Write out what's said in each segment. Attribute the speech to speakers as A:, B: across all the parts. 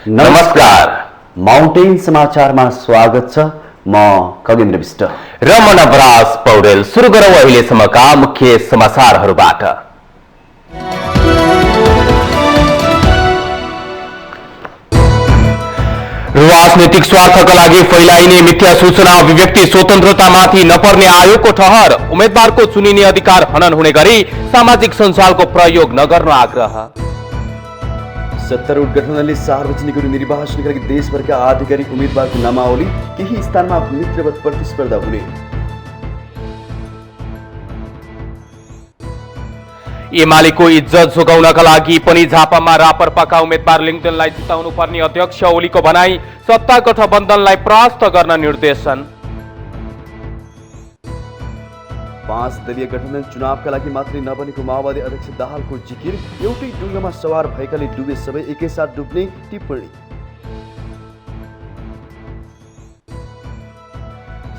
A: नमस्कार, माउन्टेन समाचारमा स्वागत छ। म खगेन्द्र विष्ट
B: र म नवराज पौडेल। सुरु गरौँ अहिलेसम्मका मुख्य समाचारहरूबाट। राजनीतिक स्वार्थका लागि फैलाइने मिथ्या सूचना अभिव्यक्ति स्वतन्त्रतामाथि नपर्ने आयोगको ठहर। उम्मेदवारको चुनिने अधिकार हनन हुने गरी सामाजिक सञ्जालको प्रयोग नगर्न आग्रह।
A: सत्तारूढ गठबन्धनले सार्वजनिक निर्वाचनका लागि देशभरका आधिकारिक उम्मेदवारको नामावली, केही स्थानमा मित्रवत प्रतिस्पर्धा हुने।
B: एमालेको इज्जत जोगाउनका लागि पनि झापामा रापरपाका उम्मेदवार लिङ्गदेनलाई जिताउनु पर्ने अध्यक्ष ओलीको भनाई। सत्ता गठबन्धनलाई परास्त गर्न निर्देशन।
A: 5 दलीय गठबन्धन चुनावका लागि मात्रै नबनेको माओवादी अध्यक्ष दाहालको जिकिर। एउटै डुङ्गामा सवार भएकाले डुबे सबै एकैसाथ डुब्ने टिप्पणी।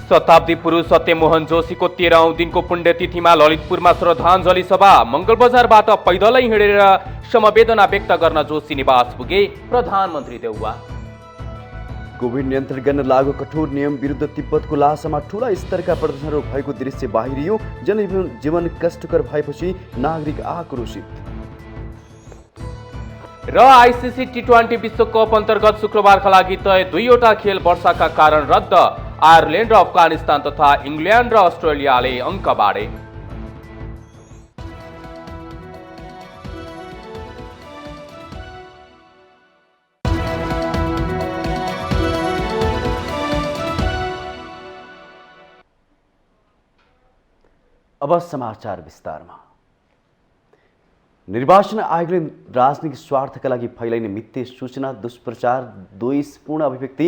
B: शताब्दी पुरुष सत्यमोहन जोशीको 13औं दिनको पुण्यतिथिमा ललितपुरमा श्रद्धाञ्जली सभा। मङ्गलबजारबाट पैदलै हिँडेर समवेदना व्यक्त गर्न जोशी निवास पुगे प्रधानमन्त्री देउवा।
A: कोभिड नियन्त्रण गर्न लागू कठोर नियम विरुद्ध तिब्बतको लासामा ठूला स्तरका प्रदर्शनहरू भएको दृश्य बाहिरियो। जनजीवन कष्टकर भएपछि नागरिक आक्रोशित।
B: र आइसिसी टी20 विश्वकप अन्तर्गत शुक्रबारका लागि तय 2वटा खेल वर्षाका कारण रद्द। आयरल्यान्ड र अफगानिस्तान तथा इङ्ल्यान्ड र अस्ट्रेलियाले अङ्क बाँडे।
A: अब समाचार विस्तारमा। निर्वाचन आयोगले राजनीतिक स्वार्थका लागि फैलाइने मिथ्या सूचना, दुष्प्रचार, द्वेषपूर्ण अभिव्यक्ति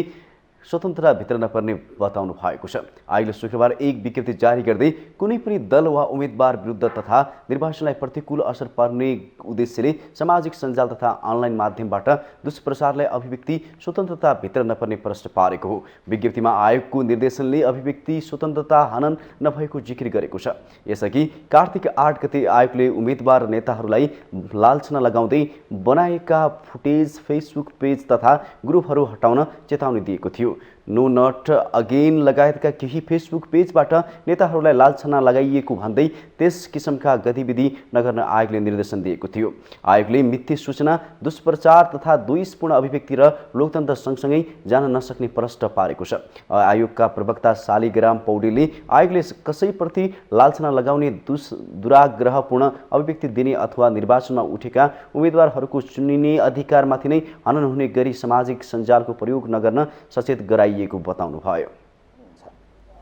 A: स्वतन्त्रता भित्र नपर्ने बताउनु भएको छ। आयोगले शुक्रबार एक विज्ञप्ति जारी गर्दै कुनै पनि दल वा उम्मेदवार विरुद्ध तथा निर्वाचनलाई प्रतिकूल असर पर्ने उद्देश्यले सामाजिक सञ्जाल तथा अनलाइन माध्यमबाट दुष्प्रचारलाई अभिव्यक्ति स्वतन्त्रता भित्र नपर्ने प्रश्न पारेको हो। विज्ञप्तिमा आयोगको निर्देशनले अभिव्यक्ति स्वतन्त्रता हनन नभएको जिकिर गरेको छ। यसअघि कार्तिक 8 गते आयोगले उम्मेदवार नेताहरूलाई लालछना लगाउँदै बनाएका फुटेज, फेसबुक पेज तथा ग्रुपहरू हटाउन चेतावनी दिएको थियो। नो नट अगेन लगायतका केही फेसबुक पेजबाट नेताहरूलाई लालछना लगाइएको भन्दै त्यस किसिमका गतिविधि नगर्न आयोगले निर्देशन दिएको थियो। आयोगले मिथ्या सूचना, दुष्प्रचार तथा द्वेषपूर्ण अभिव्यक्ति र लोकतन्त्र सँगसँगै जान नसक्ने प्रश्न पारेको छ। आयोगका प्रवक्ता शालिग्राम पौडेलले आयोगले कसैप्रति लालछना लगाउने, दुराग्रहपूर्ण अभिव्यक्ति दिने अथवा निर्वाचनमा उठेका उम्मेदवारहरूको चुनिने अधिकारमाथि नै हनन हुने गरी सामाजिक सञ्जालको प्रयोग नगर्न सचेत गराइएको बताउनु भयो।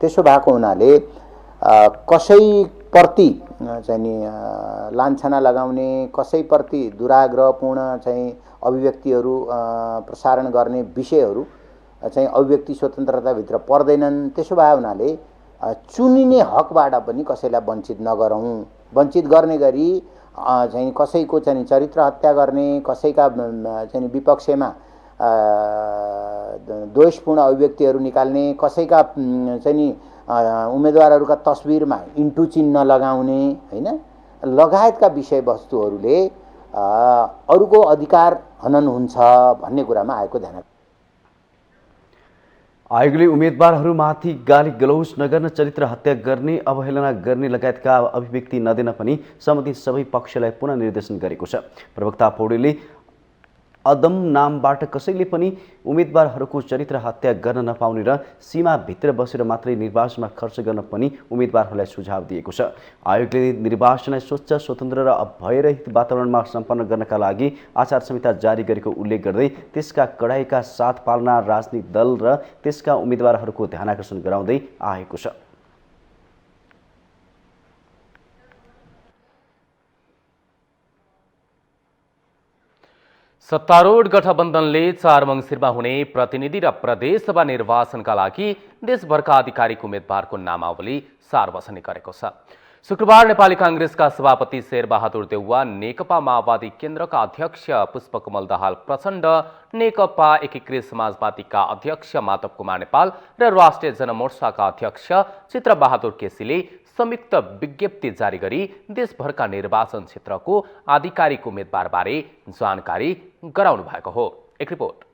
C: त्यसो भएको हुनाले कसैप्रति चाहिँ नि लान्छना लगाउने, कसैप्रति दुराग्रहपूर्ण चाहिँ अभिव्यक्तिहरू प्रसारण गर्ने विषयहरू चाहिँ अभिव्यक्ति स्वतन्त्रताभित्र पर्दैनन्। त्यसो भए हुनाले चुनिने हकबाट पनि कसैलाई वञ्चित नगरौँ। वञ्चित गर्ने गरी चाहिँ कसैको चाहिँ चरित्र हत्या गर्ने, कसैका चाहिँ विपक्षमा द्वेषपूर्ण अभिव्यक्तिहरू निकाल्ने, कसैका चाहिँ नि उम्मेदवारहरूका तस्बिरमा इन्टु चिन्ह लगाउने हैन लगायतका विषयवस्तुहरूले अरूको अधिकार हनन हुन्छ भन्ने कुरामा आएको ध्यान।
A: आयोगले उम्मेदवारहरूमाथि गाली गलौज नगर्न, चरित्र हत्या गर्ने, अवहेलना गर्ने लगायतका अभिव्यक्ति नदिन पनि सम्बन्धित सबै पक्षलाई पुनः निर्देशन गरेको छ। प्रवक्ता पौडेलले अदम नामबाट कसैले पनि उम्मेदवारहरूको चरित्र हत्या गर्न नपाउने र सीमाभित्र बसेर मात्रै निर्वाचनमा खर्च गर्न पनि उम्मेदवारहरूलाई सुझाव दिएको छ। आयोगले निर्वाचनलाई स्वच्छ, स्वतन्त्र र भयरहित वातावरणमा सम्पन्न गर्नका लागि आचार संहिता जारी गरेको उल्लेख गर्दै त्यसका कडाइका साथ पालना राजनीतिक दल र त्यसका उम्मेदवारहरूको ध्यानाकर्षण गराउँदै आएको छ।
B: सत्तारूढ गठबन्धनले 4 मङ्सिरमा हुने प्रतिनिधि र प्रदेशसभा निर्वाचनका लागि देशभरका आधिकारिक उम्मेदवारको नामावली सार्वजनिक गरेको छ। शुक्रबार नेपाली कांग्रेसका सभापति शेरबहादुर देउवा, नेकपा माओवादी केन्द्रका अध्यक्ष पुष्पकमल दाहाल प्रचण्ड, नेकपा एकीकृत समाजवादीका अध्यक्ष माधव कुमार नेपाल र राष्ट्रिय जनमोर्चाका अध्यक्ष चित्रबहादुर केसीले संयुक्त विज्ञप्ति जारी गरी देशभरका निर्वाचन क्षेत्रको आधिकारिक उम्मेदवारबारे जानकारी गराउनु भएको हो। एक रिपोर्ट।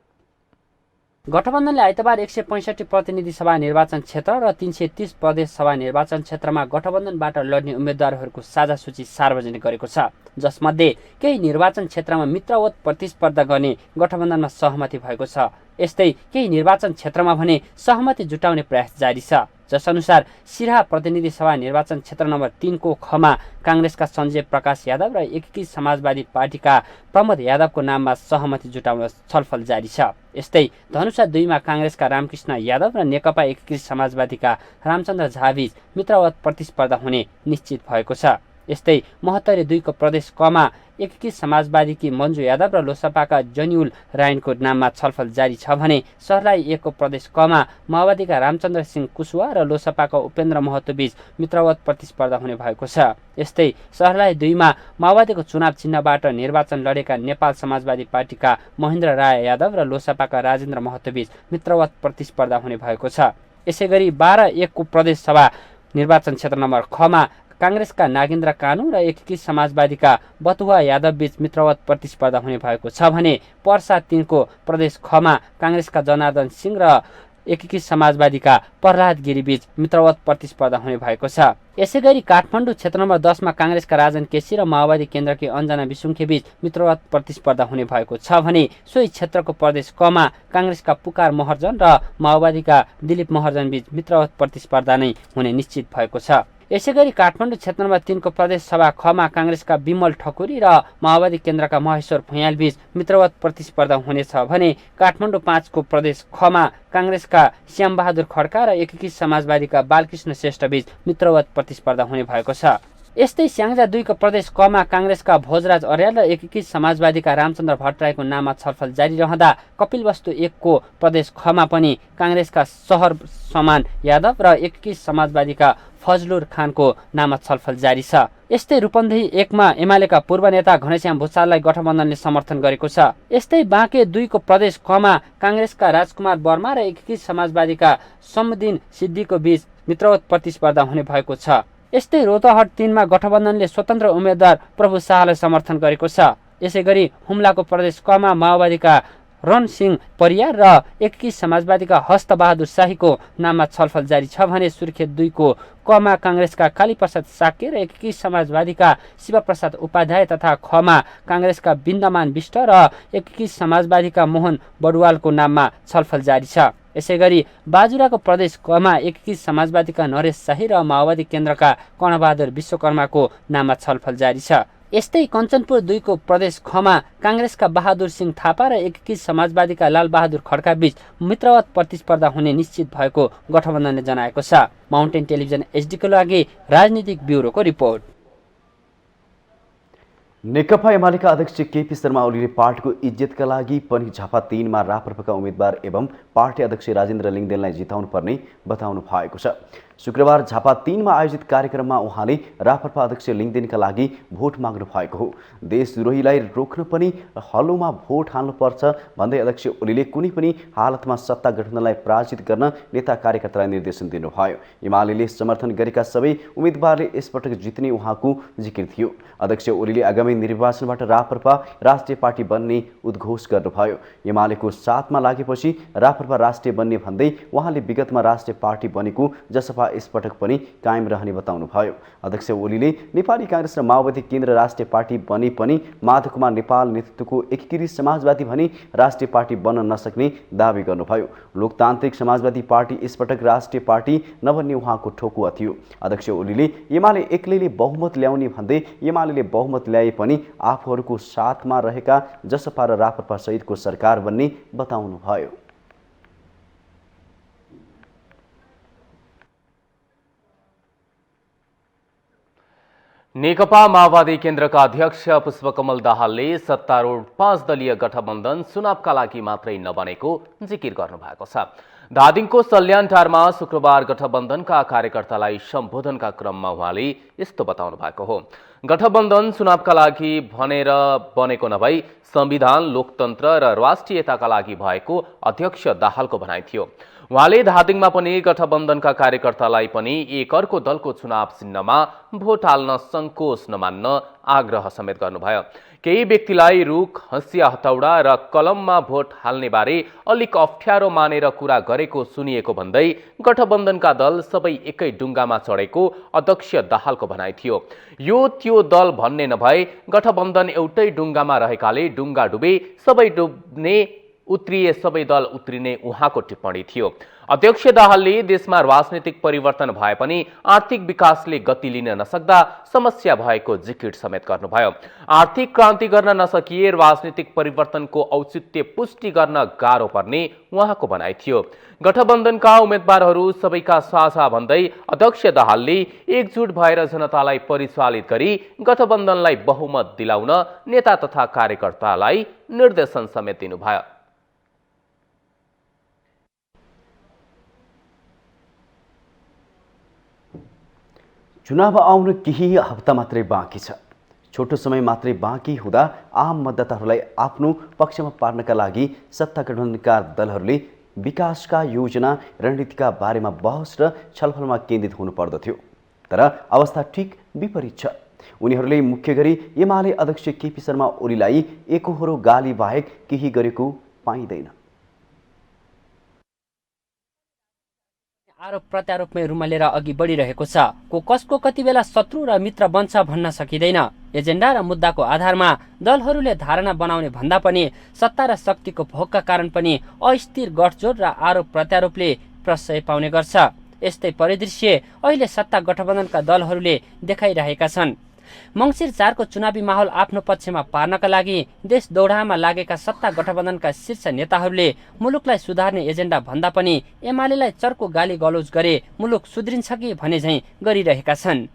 D: गठबन्धनले आइतबार 165 प्रतिनिधि सभा निर्वाचन क्षेत्र र 330 प्रदेश सभा निर्वाचन क्षेत्रमा गठबन्धनबाट लड्ने उम्मेद्वारहरूको साझा सूची सार्वजनिक गरेको छ, जसमध्ये केही निर्वाचन क्षेत्रमा मित्रवत प्रतिस्पर्धा गर्ने गठबन्धनमा सहमति भएको छ। यस्तै केही निर्वाचन क्षेत्रमा भने सहमति जुटाउने प्रयास जारी छ, जसअनुसार सिराहा प्रतिनिधि सभा निर्वाचन क्षेत्र नम्बर 3 को खमा काङ्ग्रेसका सञ्जय प्रकाश यादव र एकीकृत समाजवादी पार्टीका प्रमोद यादवको नाममा सहमति जुटाउन छलफल जारी छ। यस्तै धनुषा 2 मा काङ्ग्रेसका रामकृष्ण यादव र नेकपा एकीकृत समाजवादीका रामचन्द्र झाबीच मित्रवत प्रतिस्पर्धा हुने निश्चित भएको छ। यस्तै महोत्तरी 2 को प्रदेश कमा एकीकृत समाजवादीकी मन्जु यादव र लोसपाका जनिउल रायनको नाममा छलफल जारी छ भने सर्लाही 1 को प्रदेश कमा माओवादीका रामचन्द्र सिंह कुशवा र लोसपाका उपेन्द्र महतो बीच मित्रवत प्रतिस्पर्धा हुने भएको छ। यस्तै सर्लाही 2 मा माओवादीको चुनाव चिन्हबाट निर्वाचन लडेका नेपाल समाजवादी पार्टीका महेन्द्र राय यादव र लोसपाका राजेन्द्र महतो बीच मित्रवत प्रतिस्पर्धा हुने भएको छ। यसैगरी 12-1 को प्रदेश सभा निर्वाचन क्षेत्र नम्बर खमा काङ्ग्रेसका नागेन्द्र कानू र एकीकृत समाजवादीका बतुवा यादव बीच मित्रवत प्रतिस्पर्धा हुने भएको छ भने पर्सा 3 को प्रदेश खमा काङ्ग्रेसका जनार्दन सिंह र एकीकृत समाजवादीका प्रहलाद गिरी बीच मित्रवत प्रतिस्पर्धा हुने भएको छ। यसैगरी काठमाडौँ क्षेत्र नम्बर 10 मा काङ्ग्रेसका राजन केसी र माओवादी केन्द्रकी अञ्जना विसुङखे बीच मित्रवत प्रतिस्पर्धा हुने भएको छ भने सोही क्षेत्रको प्रदेश कमा काङ्ग्रेसका पुकार महर्जन र माओवादीका दिलीप महर्जन बीच मित्रवत प्रतिस्पर्धा नै हुने निश्चित भएको छ। यसैगरी काठमाडौँ क्षेत्र नम्बर 3 को प्रदेश सभा खमा काङ्ग्रेसका विमल ठकुरी र माओवादी केन्द्रका महेश्वर भुइयाल बीच मित्रवत प्रतिस्पर्धा हुनेछ भने काठमाडौँ 5 को प्रदेश खमा काङ्ग्रेसका श्यामबहादुर खड्का र एकीकृत समाजवादीका बालकृष्ण श्रेष्ठ बीच मित्रवत प्रतिस्पर्धा हुने भएको छ। यस्तै स्याङ्जा 2 को प्रदेश कमा काङ्ग्रेसका भोजराज अर्याल र एकीकृत समाजवादीका रामचन्द्र भट्टराईको नाममा छलफल जारी रहँदा कपिलवस्तु 1 को प्रदेश खमा पनि काङ्ग्रेसका सहर समान यादव र एकीकृत समाजवादीका फजलुर खानको नाममा छलफल जारी छ। यस्तै रूपन्देही 1 मा एमालेका पूर्व नेता घनश्याम भुसाललाई गठबन्धनले समर्थन गरेको छ। यस्तै बाँके 2 को प्रदेश कमा काङ्ग्रेसका राजकुमार वर्मा र एकीकृत समाजवादीका समुद्दिन सिद्दिको बीच मित्रवत प्रतिस्पर्धा हुने भएको छ। यस्तै रोतहट 3 मा गठबन्धनले स्वतन्त्र उम्मेद्वार प्रभु शाहलाई समर्थन गरेको छ। यसैगरी हुम्लाको प्रदेश कमा माओवादीका रन सिंह परियार र एकीकृत समाजवादीका हस्तबहादुर शाहीको नाममा छलफल जारी छ भने सुर्खेत 2 को कमा काङ्ग्रेसका कालीप्रसाद साक्य र एकीकृत समाजवादीका शिवप्रसाद उपाध्याय तथा खमा काङ्ग्रेसका बिन्दमान विष्ट र एकीकृत समाजवादीका मोहन बडुवालको नाममा छलफल जारी छ। यसैगरी बाजुराको प्रदेश कमा एकीकृत समाजवादीका नरेश शाही र माओवादी केन्द्रका कर्णबहादुर विश्वकर्माको नाममा छलफल जारी छ। यस्तै कञ्चनपुर 2 को प्रदेश खमा काङ्ग्रेसका बहादुर सिंह थापा र एकीकृत समाजवादीका लालबहादुर खड्का बीच मित्रवत प्रतिस्पर्धा हुने निश्चित भएको गठबन्धनले जनाएको छ। माउन्टेन टेलिभिजन एचडीको लागि राजनीतिक ब्युरोको रिपोर्ट।
A: नेकपा एमालेका अध्यक्ष केपी शर्मा ओलीले पार्टीको इज्जतका लागि पनि झापा 3 मा राप्रपाका उम्मेद्वार एवं पार्टी अध्यक्ष राजेन्द्र लिङदेनलाई जिताउनु पर्ने बताउनु भएको छ। शुक्रबार झापा 3 मा आयोजित कार्यक्रममा उहाँले राप्रपा अध्यक्ष लिङदेनका लागि भोट माग्नु भएको हो। देशद्रोहीलाई रोक्न पनि हलोमा भोट हाल्नुपर्छ भन्दै अध्यक्ष ओलीले कुनै पनि हालतमा सत्ता गठबन्धनलाई पराजित गर्न नेता कार्यकर्तालाई निर्देशन दिनुभयो। एमाले समर्थन गरेका सबै उम्मेद्वारले यसपटक जित्ने उहाँको जिकिर थियो। अध्यक्ष ओलीले आगामी निर्वाचनबाट राप्रपा राष्ट्रिय पार्टी बन्ने उद्घोष गर्नुभयो। एमालेको साथमा लागेपछि राप्रपा राष्ट्रिय बन्ने भन्दै उहाँले विगतमा राष्ट्रिय पार्टी बनेको जसपा यसपटक पनि कायम रहने बताउनुभयो। अध्यक्ष ओलीले नेपाली काङ्ग्रेस र माओवादी केन्द्र राष्ट्रिय पार्टी बने पनि माधव कुमार नेपाल नेतृत्वको एकीकृत समाजवादी भने राष्ट्रिय पार्टी बन्न नसक्ने दावी गर्नुभयो। लोकतान्त्रिक समाजवादी पार्टी यसपटक राष्ट्रिय पार्टी नबन्ने उहाँको ठोकुवा थियो। अध्यक्ष ओलीले एमाले एक्लैले बहुमत ल्याउने भन्दै एमाले बहुमत ल्याए पनि आफूहरूको साथमा रहेका जसपा र राप्रपा सहितको सरकार बन्ने बताउनुभयो।
B: नेकपा माओवादी केन्द्रका अध्यक्ष पुष्पकमल दाहालले सत्तारूढ 5 दलीय गठबन्धन चुनावका लागि मात्रै नबनेको जिकिर गर्नुभएको छ। धादिङको सल्यानटारमा शुक्रबार गठबन्धनका कार्यकर्तालाई सम्बोधनका क्रममा उहाँले यस्तो बताउनु भएको हो। गठबन्धन चुनावका लागि भनेर बनेको नभई संविधान, लोकतन्त्र र राष्ट्रियताका लागि भएको अध्यक्ष दाहालको भनाइ थियो। उहाँले धादिङमा पनि गठबन्धनका कार्यकर्तालाई पनि एक अर्को दलको चुनाव चिन्हमा भोट हाल्न सङ्कोच नमान्न आग्रह समेत गर्नुभयो। केही व्यक्तिलाई रुख, हँसिया, हतौडा र कलममा भोट हाल्ने बारे अलिक अप्ठ्यारो मानेर कुरा गरेको सुनिएको भन्दै गठबन्धनका दल सबै एकै डुङ्गामा चढेको अध्यक्ष दाहालको भनाइ थियो। यो त्यो दल भन्ने नभए गठबन्धन एउटै डुङ्गामा रहेकाले डुङ्गा डुबे सबै डुब्ने, उत्रिए सबै दल उत्रिने उहाँको टिप्पणी थियो। अध्यक्ष दाहालले देशमा राजनीतिक परिवर्तन भए पनि आर्थिक विकासले गति लिन नसक्दा समस्या भएको जिकिर समेत गर्नुभयो। आर्थिक क्रान्ति गर्न नसकिए राजनीतिक परिवर्तनको औचित्य पुष्टि गर्न गाह्रो पर्ने उहाँको भनाइ थियो। गठबन्धनका उम्मेद्वारहरू सबैका साझा भन्दै अध्यक्ष दाहालले एकजुट भएर जनतालाई परिचालित गरी गठबन्धनलाई बहुमत दिलाउन नेता तथा कार्यकर्तालाई निर्देशन समेत दिनुभयो।
A: चुनाव आउन केही हप्ता मात्रै बाँकी छ। छोटो समय मात्रै बाँकी हुँदा आम मतदाताहरूलाई आफ्नो पक्षमा पार्नका लागि सत्ता गठबन्धनका दलहरूले विकासका योजना, रणनीतिका बारेमा बहस र छलफलमा केन्द्रित हुनुपर्दथ्यो। तर अवस्था ठिक विपरीत छ। उनीहरूले मुख्य गरी एमाले अध्यक्ष केपी शर्मा ओलीलाई एकोहोरो गाली बाहेक केही गरेको पाइँदैन।
D: आरोप प्रत्यारोपमै रुमलेर अघि बढिरहेको छ। को कसको कति बेला शत्रु र मित्र बन्छ भन्न सकिँदैन। एजेन्डा र मुद्दाको आधारमा दलहरूले धारणा बनाउने भन्दा पनि सत्ता र शक्तिको भोगका कारण पनि अस्थिर गठजोड र आरोप प्रत्यारोपले प्रश्रय पाउने गर्छ। यस्तै परिदृश्य अहिले सत्ता गठबन्धनका दलहरूले देखाइरहेका छन्। मङ्सिर 4 को चुनावी माहौल आफ्नो पक्षमा पार्नका लागि देश दौडामा लागेका सत्ता गठबन्धनका शीर्ष नेताहरूले मुलुकलाई सुधार्ने एजेन्डा भन्दा पनि एमालेलाई चर्को गाली गलौज गरे मुलुक सुध्रिन्छ कि भने झैँ गरिरहेका छन्।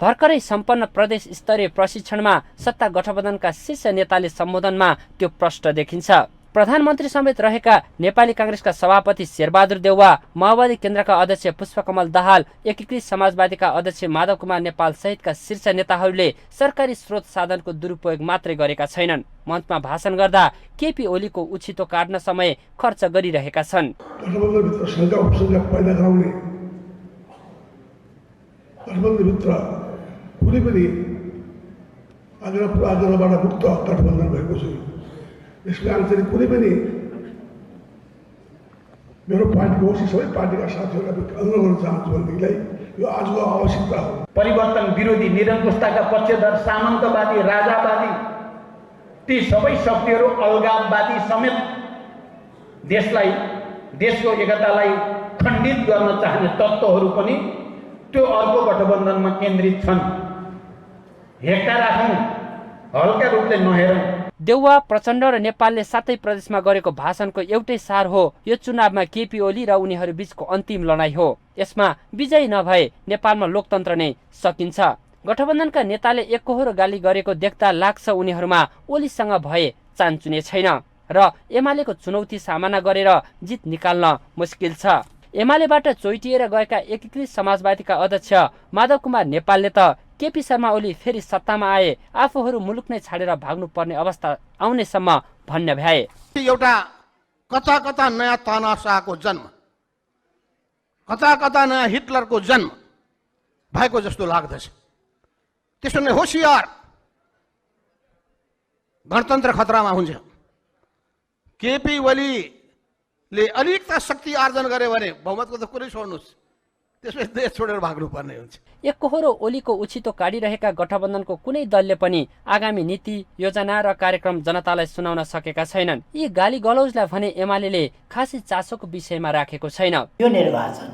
D: भर्खरै सम्पन्न प्रदेश स्तरीय प्रशिक्षणमा सत्ता गठबन्धनका शीर्ष नेताले सम्बोधनमा त्यो प्रष्ट देखिन्छ। प्रधानमन्त्री समेत रहेका नेपाली कांग्रेसका सभापति शेरबहादुर देउवा, माओवादी केन्द्रका अध्यक्ष पुष्पकमल दाहाल, एकीकृत समाजवादीका अध्यक्ष माधव कुमार नेपाल सहितका शीर्ष नेताहरूले सरकारी स्रोत साधनको दुरुपयोग मात्रै गरेका छैनन्। मञ्चमा भाषण गर्दा केपी ओलीको उछितो काट्न समय खर्च गरिरहेका छन्।
E: गठबन्धनभित्र शङ्का उपशङ्का पैदा गराउने, गठबन्धनभित्र कुनै पनि आग्रहबाट मुक्त गठबन्धन भएको छ। यसको कारण चाहिँ कुनै पनि मेरो पार्टीको होस्, सबै पार्टीका साथीहरूलाई अनुरोध गर्न चाहन्छु भनेदेखिलाई यो आजको आवश्यकता हो।
F: परिवर्तन विरोधी, निरङ्कुशताका पक्षधर, सामन्तवादी, राजावादी, ती सबै शक्तिहरू, अलगाववादी समेत देशलाई, देशको एकतालाई खण्डित गर्न चाहने तत्त्वहरू पनि त्यो अर्को गठबन्धनमा केन्द्रित छन्। हेक्का राखौँ, हल्का रूपले नहेरौँ।
D: देउवा, प्रचण्ड र नेपालले 7 प्रदेशमा गरेको भाषणको एउटै सार हो यो चुनावमा केपी ओली र उनीहरू बीचको अन्तिम लडाईँ हो। यसमा विजयी नभए नेपालमा लोकतन्त्र नै सकिन्छ। गठबन्धनका नेताले एकहोरो गाली गरेको देख्दा लाग्छ उनीहरूमा ओलीसँग भए चान्चुने छैन र एमालेको चुनौती सामना गरेर जित निकाल्न मुस्किल छ। एमालेबाट चोइटिएर गएका एकीकृत समाजवादीका अध्यक्ष माधव कुमार नेपालले त केपी शर्मा ओली फेरि सत्तामा आए आफूहरू मुलुक नै छाडेर भाग्नुपर्ने अवस्था आउनेसम्म भन्न भ्याए।
G: एउटा कता कता नयाँ तनासाको जन्म, कता कता नयाँ हिटलरको जन्म भएको जस्तो लाग्दछ। त्यसो नै होसियार, गणतन्त्र खतरामा हुन्छ। केपी ओलीले अलिकता शक्ति आर्जन गरे भने बहुमतको त कुरै छोड्नुहोस्, त्यसपछि देश छोडेर भाग्नुपर्ने हुन्छ।
D: एकहोरो ओलीको उछितो काटिरहेका गठबन्धनको कुनै दलले पनि आगामी नीति, योजना र कार्यक्रम जनतालाई सुनाउन सकेका छैनन्। यी गाली गलौजलाई भने एमालेले खासै चासोको विषयमा राखेको छैन।
H: यो निर्वाचन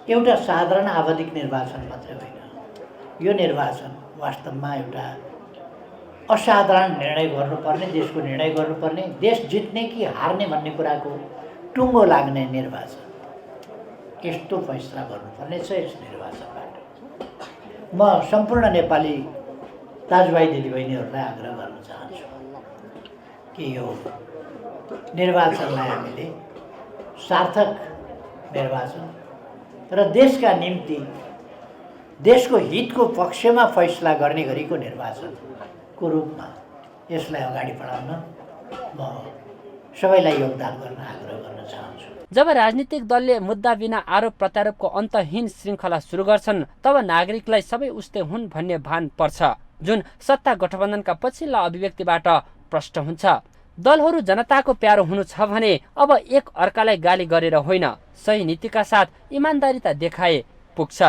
H: एउटा साधारण आवधिक निर्वाचन मात्रै होइन। यो निर्वाचन वास्तवमा एउटा असाधारण निर्णय गर्नुपर्ने, देशको निर्णय गर्नुपर्ने, देश जित्ने कि हार्ने भन्ने कुराको टुङ्गो लाग्ने निर्वाचन। यस्तो फैसला गर्नुपर्ने छ यस निर्वाचनबाट। म सम्पूर्ण नेपाली दाजुभाइ दिदीबहिनीहरूलाई आग्रह गर्न चाहन्छु कि यो निर्वाचनलाई हामीले सार्थक निर्वाचन र देशका निम्ति, देशको हितको पक्षमा फैसला गर्ने गरीको निर्वाचनको रूपमा यसलाई अगाडि बढाउन म सबैलाई योगदान गर्न आग्रह गर्न चाहन्छु।
D: जब राजनीतिक दलले मुद्दा बिना आरोप प्रत्यारोपको अन्तहीन श्रृङ्खला सुरु गर्छन् तब नागरिकलाई सबै उस्तै हुन् भन्ने भान पर्छ, जुन सत्ता गठबन्धनका पछिल्ला अभिव्यक्तिबाट प्रष्ट हुन्छ। दलहरू जनताको प्यारो हुनु छ भने अब एक अर्कालाई गाली गरेर होइन, सही नीतिका साथ इमान्दारिता देखाए पुग्छ।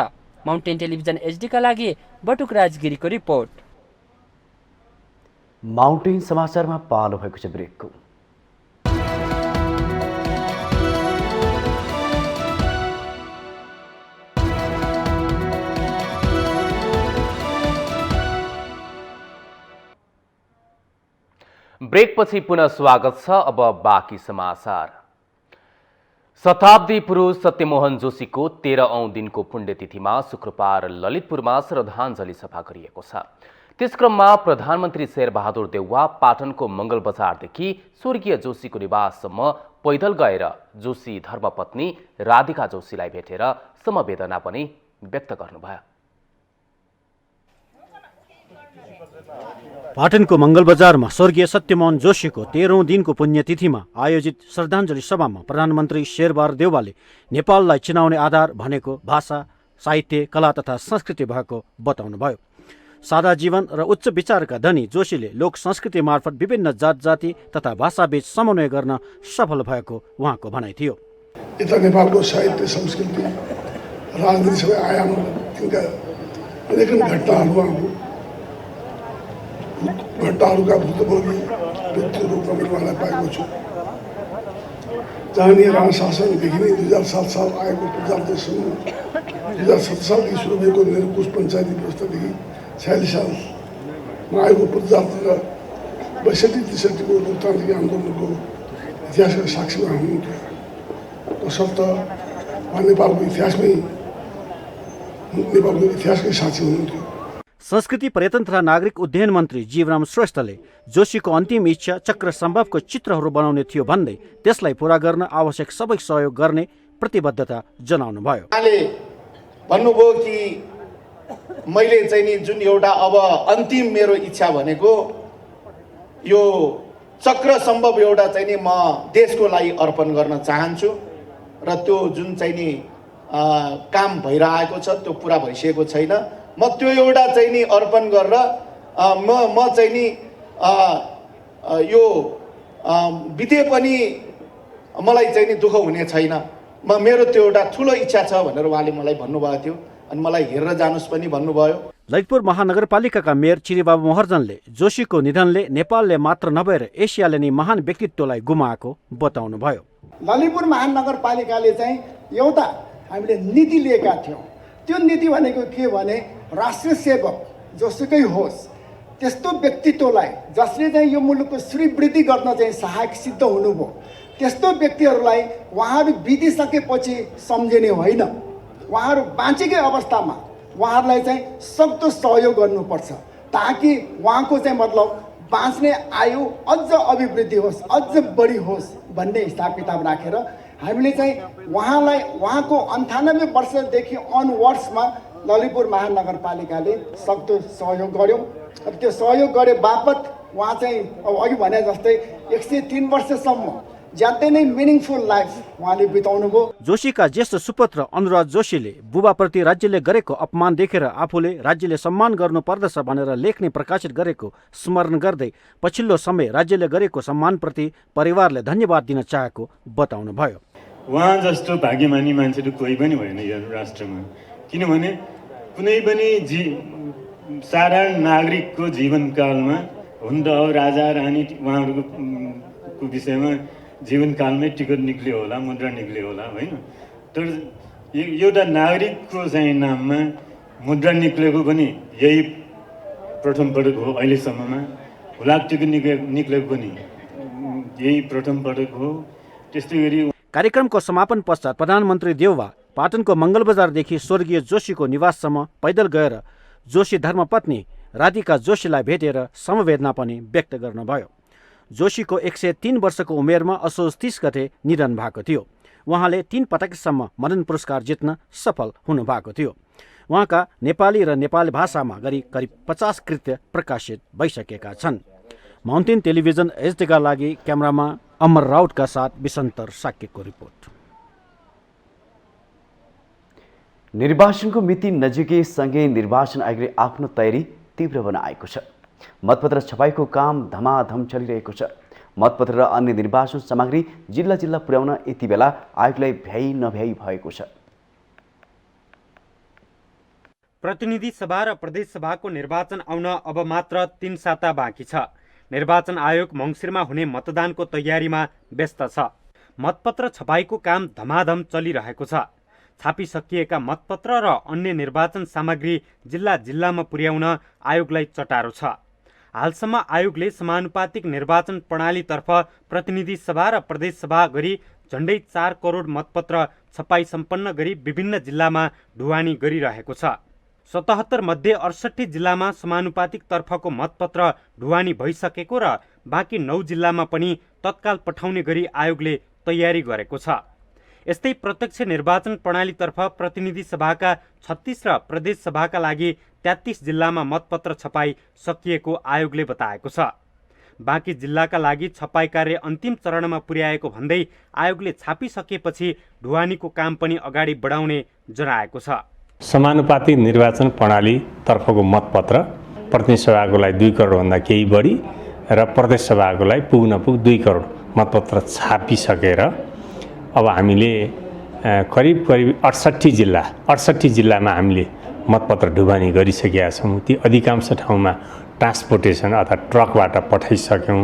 D: माउन्टेन टेलिभिजन एचडीका लागि बटुकराज गिरीको रिपोर्ट।
A: माउन्टेन समाचारमा पालो भएको छ ब्रेकको।
B: ब्रेकपछि पुनः स्वागत छ। अब बाँकी समाचार। शताब्दी पुरुष सत्यमोहन जोशीको 13औं दिनको पुण्यतिथिमा शुक्रबार ललितपुरमा श्रद्धाञ्जली सभा गरिएको छ। त्यसक्रममा प्रधानमन्त्री शेरबहादुर देउवा पाटनको मंगल बजारदेखि स्वर्गीय जोशीको निवाससम्म पैदल गएर जोशी धर्मपत्नी राधिका जोशीलाई भेटेर समवेदना पनि व्यक्त गर्नुभयो।
I: पाटनको मंगलबजारमा स्वर्गीय सत्यमोहन जोशीको 13औं दिनको पुण्यतिथिमा आयोजित श्रद्धाञ्जली सभामा प्रधानमन्त्री शेरबहादुर देउवाले नेपाललाई चिनाउने आधार भनेको भाषा, साहित्य, कला तथा संस्कृति भएको बताउनुभयो। सादा जीवन र उच्च विचारका धनी जोशीले लोक संस्कृति मार्फत विभिन्न जात जाति तथा भाषाबीच समन्वय गर्न सफल भएको उहाँको भनाइ थियो।
E: यता नेपालको साहित्य, संस्कृति, राजनीति सबै आयामहरू तिनका अनेक घटनाहरूका भूतपूर्वी व्यक्ति रूपमा मैले उहाँलाई पाएको छु। जहाँनिर राणा शासनदेखि नै 2007 साल आएको प्रजातन्त्रसम्म 2007 सालदेखि सुरु भएको मेरो कोष पञ्चायती व्यवस्थादेखि 46 सालमा आएको प्रजातन्त्र 62-63 को लोकतान्त्रिक आन्दोलनको इतिहासका साक्षीमा हुनुहुन्थ्यो। तसर्थ उहाँ नेपालको इतिहासकै साक्षी हुनुहुन्थ्यो।
I: संस्कृति पर्यटन तथा नागरिक उड्डयन मन्त्री जीवराम श्रेष्ठले जोशीको अन्तिम इच्छा चक्र सम्भवको चित्रहरू बनाउने थियो भन्दै त्यसलाई पूरा गर्न आवश्यक सबै सहयोग गर्ने प्रतिबद्धता जनाउनुभयो।
J: उहाँले भन्नुभयो कि मैले चाहिँ नि जुन एउटा अब अन्तिम मेरो इच्छा भनेको यो चक्र सम्भव एउटा चाहिँ नि म देशको लागि अर्पण गर्न चाहन्छु र त्यो जुन चाहिँ नि काम भइरहेको छ त्यो पुरा भइसकेको छैन। म त्यो एउटा चाहिँ नि अर्पण गरेर म चाहिँ नि यो बिते पनि मलाई चाहिँ नि दुःख हुने छैन, मेरो त्यो एउटा ठुलो इच्छा छ भनेर उहाँले मलाई भन्नुभएको थियो अनि मलाई हेरेर जानुस् पनि भन्नुभयो।
I: ललितपुर महानगरपालिकाका मेयर चिरीबाबु महर्जनले जोशीको निधनले नेपालले मात्र नभएर एसियाले नै महान व्यक्तित्वलाई गुमाएको बताउनुभयो।
K: ललितपुर महानगरपालिकाले चाहिँ एउटा हामीले नीति लिएका थियौँ। त्यो नीति भनेको के भने राष्ट्रिय सेवक जोसुकै होस् त्यस्तो व्यक्तित्वलाई जसले चाहिँ यो मुलुकको श्रीवृद्धि गर्न चाहिँ सहायक सिद्ध हुनुभयो त्यस्तो व्यक्तिहरूलाई उहाँहरू बितिसकेपछि सम्झिने होइन, उहाँहरू बाँचेकै अवस्थामा उहाँहरूलाई चाहिँ सक्दो सहयोग गर्नुपर्छ ताकि उहाँको चाहिँ मतलब बाँच्ने आयु अझ अभिवृद्धि होस्, अझ बढी होस् भन्ने हिसाब किताब राखेर हामीले चाहिँ उहाँलाई उहाँको 98 वर्षदेखि अनवर्ड्समा ललितपुर महानगरपालिकाले सक्दो सहयोग गर्यौँ। त्यो सहयोग गरे बापत उहाँ चाहिँ अघि भने जस्तै 103 वर्षसम्म ज्यादै नै मिनिङफुल लाइफ उहाँले बिताउनु भयो।
I: जोशीका ज्येष्ठ सुपुत्र अनुराग जोशीले बुबाप्रति राज्यले गरेको अपमान देखेर आफूले राज्यले सम्मान गर्नुपर्दछ भनेर लेख्ने प्रकाशित गरेको स्मरण गर्दै पछिल्लो समय राज्यले गरेको सम्मानप्रति परिवारले धन्यवाद दिन चाहेको बताउनुभयो।
L: उहाँ जस्तो भाग्यमानी मान्छे त कोही पनि भएन यो राष्ट्रमा, किनभने कुनै पनि साधारण नागरिकको जीवनकालमा हुन त अब राजा रानी उहाँहरूको विषयमा जीवनकालमै टिकट निक्लियो होला, मुद्रा निक्लियो होला होइन, तर एउटा नागरिकको चाहिँ नाममा मुद्रा निक्लेको पनि यही प्रथम पटक हो। अहिलेसम्ममा हुलाक टिकट निक्लेको पनि यही प्रथम पटक हो। त्यस्तै गरी
I: कार्यक्रमको समापन पश्चात प्रधानमन्त्री देउवा पाटनको मंगलबजारदेखि स्वर्गीय जोशीको निवाससम्म पैदल गएर जोशी धर्मपत्नी राधिका जोशीलाई भेटेर समवेदना पनि व्यक्त गर्नुभयो। जोशीको 103 वर्षको उमेरमा असोज 30 गते निधन भएको थियो। उहाँले 3 पटकसम्म मदन पुरस्कार जित्न सफल हुनुभएको थियो। उहाँका नेपाली र नेपाली भाषामा गरी करिब 50 कृत्य प्रकाशित भइसकेका छन्। माउन्टेन टेलिभिजन एचडीका लागि क्यामेरामा अमर राउतका साथ विसन्तर साक्यको रिपोर्ट।
A: निर्वाचनको मिति नजिकै सँगै निर्वाचन आयोगले आफ्नो तयारी तीव्र बनाएको छ। मतपत्र छपाईको काम धमाधम चलिरहेको छ। मतपत्र र अन्य निर्वाचन सामग्री जिल्ला जिल्ला पुर्याउन यति बेला आयोगलाई भ्याइ नभ्याइ भएको छ।
M: प्रतिनिधि सभा र प्रदेश सभाको निर्वाचन आउन अब मात्र 3 साता बाँकी छ। निर्वाचन आयोग मङ्सिरमा हुने मतदानको तयारीमा व्यस्त छ। मतपत्र छपाईको काम धमाधम चलिरहेको छ। छापिसकिएका मतपत्र र अन्य निर्वाचन सामग्री जिल्ला जिल्लामा पुर्याउन आयोगलाई चटारो छ। हालसम्म आयोगले समानुपातिक निर्वाचन प्रणालीतर्फ प्रतिनिधि सभा र प्रदेश सभा गरी झण्डै 4 करोड मतपत्र छपाई सम्पन्न गरी विभिन्न जिल्लामा ढुवानी गरिरहेको छ। 77 मध्ये 68 जिल्लामा समानुपातिक तर्फको मतपत्र ढुवानी भइसकेको र बाँकी 9 जिल्लामा पनि तत्काल पठाउने गरी आयोगले तयारी गरेको छ। यस्तै प्रत्यक्ष निर्वाचन प्रणालीतर्फ प्रतिनिधि सभाका 36 र प्रदेश सभाका लागि 33 जिल्लामा मतपत्र छपाई सकिएको आयोगले बताएको छ। बाँकी जिल्लाका लागि छपाई कार्य अन्तिम चरणमा पुर्याएको भन्दै आयोगले छापिसकेपछि ढुवानीको काम पनि अगाडि बढाउने जनाएको छ।
N: समानुपातिक निर्वाचन प्रणालीतर्फको मतपत्र प्रतिनिधि सभाको लागि 2 करोडभन्दा केही बढी र प्रदेश सभाको लागि पुग 2 करोड मतपत्र छापिसकेर अब हामीले करिब 68 जिल्लामा हामीले मतपत्र ढुवानी गरिसकेका छौँ। ती अधिकांश ठाउँमा ट्रान्सपोर्टेसन अथवा ट्रकबाट पठाइसक्यौँ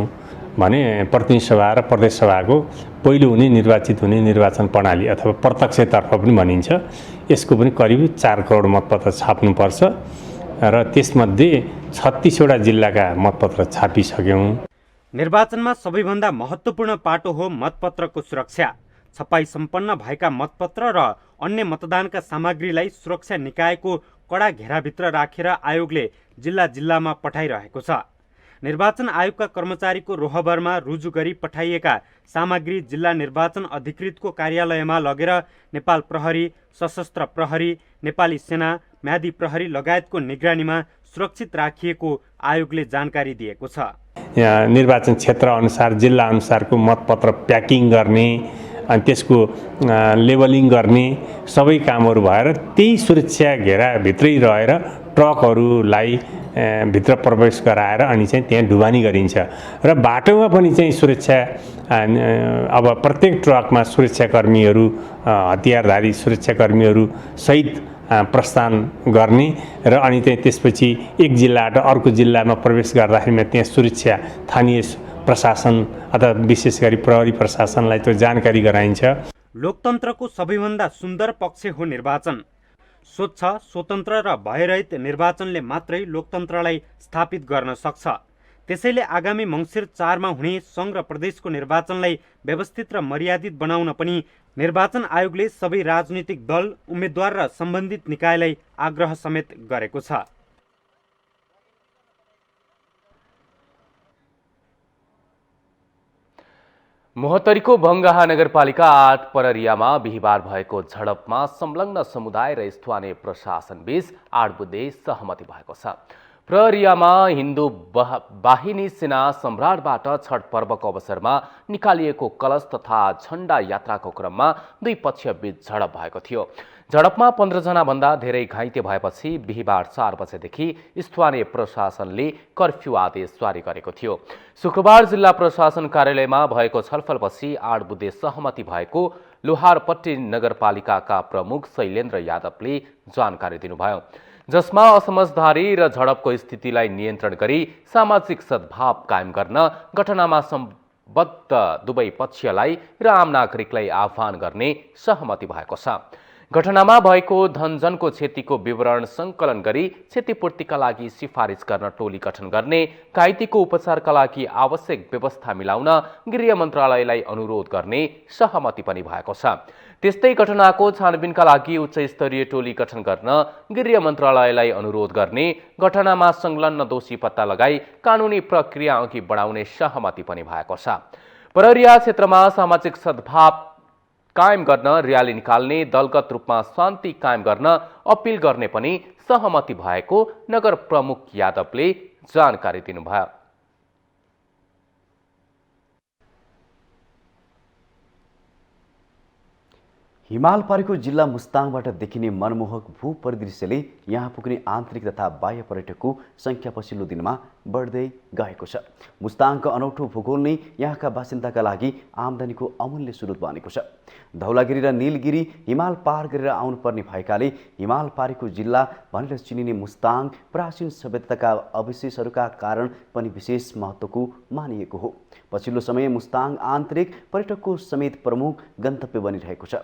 N: भने प्रतिनिधि सभा र प्रदेश सभाको पहिलो हुने निर्वाचित हुने निर्वाचन प्रणाली अथवा प्रत्यक्षतर्फ पनि भनिन्छ, यसको पनि करिब 4 करोड मतपत्र छाप्नुपर्छ र त्यसमध्ये 36 वटा जिल्लाका मतपत्र छापिसक्यौँ।
M: निर्वाचनमा सबैभन्दा महत्त्वपूर्ण पाटो हो मतपत्रको सुरक्षा। छपाई सम्पन्न भएका मतपत्र र अन्य मतदानका सामग्रीलाई सुरक्षा निकायको कडा घेराभित्र राखेर आयोगले जिल्ला जिल्लामा पठाइरहेको छ। निर्वाचन आयोगका कर्मचारीको रोहबरमा रुजु गरी पठाइएका सामग्री जिल्ला निर्वाचन अधिकृतको कार्यालयमा लगेर नेपाल प्रहरी, सशस्त्र प्रहरी, नेपाली सेना, म्यादी प्रहरी लगायतको निगरानीमा सुरक्षित राखिएको आयोगले जानकारी दिएको छ।
N: यहाँ निर्वाचन क्षेत्र अनुसार जिल्ला अनुसारको मतपत्र प्याकिङ गर्ने अनि त्यसको लेबलिङ गर्ने सबै कामहरू भएर त्यही सुरक्षा घेराभित्रै रहेर ट्रकहरूलाई भित्र प्रवेश गराएर अनि चाहिँ त्यहाँ ढुवानी गरिन्छ र बाटोमा पनि चाहिँ सुरक्षा अब प्रत्येक ट्रकमा सुरक्षाकर्मीहरू, हतियारधारी सुरक्षाकर्मीहरू सहित प्रस्थान गर्ने र अनि चाहिँ त्यसपछि एक जिल्लाबाट अर्को जिल्लामा प्रवेश गर्दाखेरिमा त्यहाँ सुरक्षा स्थानीय प्रशासन अथवा विशेष गरी प्रहरी प्रशासनलाई त्यो जानकारी गराइन्छ।
M: लोकतन्त्रको सबैभन्दा सुन्दर पक्ष हो निर्वाचन। स्वच्छ, स्वतन्त्र र भयरहित निर्वाचनले मात्रै लोकतन्त्रलाई स्थापित गर्न सक्छ। त्यसैले आगामी मङ्सिर 4 मा हुने सङ्घ र प्रदेशको निर्वाचनलाई व्यवस्थित र मर्यादित बनाउन पनि निर्वाचन आयोगले सबै राजनीतिक दल, उम्मेद्वार र सम्बन्धित निकायलाई आग्रह समेत गरेको छ।
B: मोहतरीको भङ्गाहा नगरपालिका 8 पररियामा बिहिबार भएको झडपमा संलग्न समुदाय र स्थानीय प्रशासन बीच 8 बुँदे सहमति भएको छ। प्रहरियामा हिन्दू वाहिनी सेना सम्राटबाट छठ पर्वको अवसरमा निकालिएको कलश तथा झण्डा यात्राको क्रममा दुई पक्ष बीच झडप भएको थियो। झडपमा 15 जना भन्दा धेरै घाइते भएपछि बिहिबार 4 बजेदेखि स्थानीय प्रशासनले कर्फ्यू आदेश जारी गरेको थियो। शुक्रबार जिल्ला प्रशासन कार्यालयमा भएको छलफलपछि 8 बुँदे सहमति भएको लोहारपट्टी नगरपालिकाका प्रमुख शैलेन्द्र यादवले जानकारी दिनुभयो, जसमा असमझदारी र झडपको स्थितिलाई नियन्त्रण गरी सामाजिक सद्भाव कायम गर्न घटनामा सम्बद्ध दुवै पक्षलाई र आम नागरिकलाई आह्वान गर्ने सहमति भएको छ। घटनामा भएको धनजनको क्षतिको विवरण सङ्कलन गरी क्षतिपूर्तिका लागि सिफारिस गर्न टोली गठन गर्ने, घाइतेको उपचारका लागि आवश्यक व्यवस्था मिलाउन गृह मन्त्रालयलाई अनुरोध गर्ने सहमति पनि भएको छ। त्यस्तै घटनाको छानबिनका लागि उच्च स्तरीय टोली गठन गर्न गृह मन्त्रालयलाई अनुरोध गर्ने, घटनामा संलग्न दोषी पत्ता लगाई कानुनी प्रक्रिया अघि बढाउने सहमति पनि भएको छ। पररिया क्षेत्रमा सामाजिक सद्भाव कायम गर्न र्याली निकाल्ने, दलगत रूपमा शान्ति कायम गर्न अपिल गर्ने पनि सहमति भएको नगर प्रमुख यादवले जानकारी दिनुभयो।
A: हिमाल पारेको जिल्ला मुस्ताङबाट देखिने मनमोहक भू परिदृश्यले यहाँ पुग्ने आन्तरिक तथा बाह्य पर्यटकको सङ्ख्या पछिल्लो दिनमा बढ्दै गएको छ। मुस्ताङको अनौठो भूगोल नै यहाँका बासिन्दाका लागि आम्दानीको अमूल्य स्रोत बनेको छ। धौलागिरी र नीलगिरी हिमाल पार गरेर आउनुपर्ने भएकाले हिमाल पारेको जिल्ला भनेर चिनिने मुस्ताङ प्राचीन सभ्यताका अवशेषहरूका कारण पनि विशेष महत्त्वको मानिएको हो। पछिल्लो समय मुस्ताङ आन्तरिक पर्यटकको समेत प्रमुख गन्तव्य बनिरहेको छ।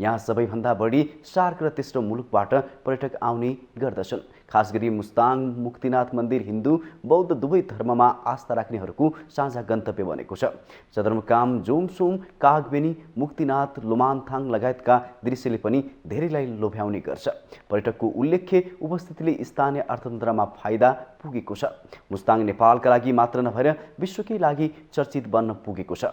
A: यहाँ सबैभन्दा बढी सार्क र तेस्रो मुलुकबाट पर्यटक आउने गर्दछन्। खास गरी मुस्ताङ मुक्तिनाथ मन्दिर हिन्दू बौद्ध दुवै धर्ममा आस्था राख्नेहरूको साझा गन्तव्य बनेको छ। सदरमुकाम जोमसोम कागबेनी मुक्तिनाथ लोमान्थाङ लगायतका दृश्यले पनि धेरैलाई लोभ्याउने गर्छ। पर्यटकको उल्लेख्य उपस्थितिले स्थानीय अर्थतन्त्रमा फाइदा पुगेको छ। मुस्ताङ नेपालका लागि मात्र नभएर विश्वकै लागि चर्चित बन्न पुगेको छ।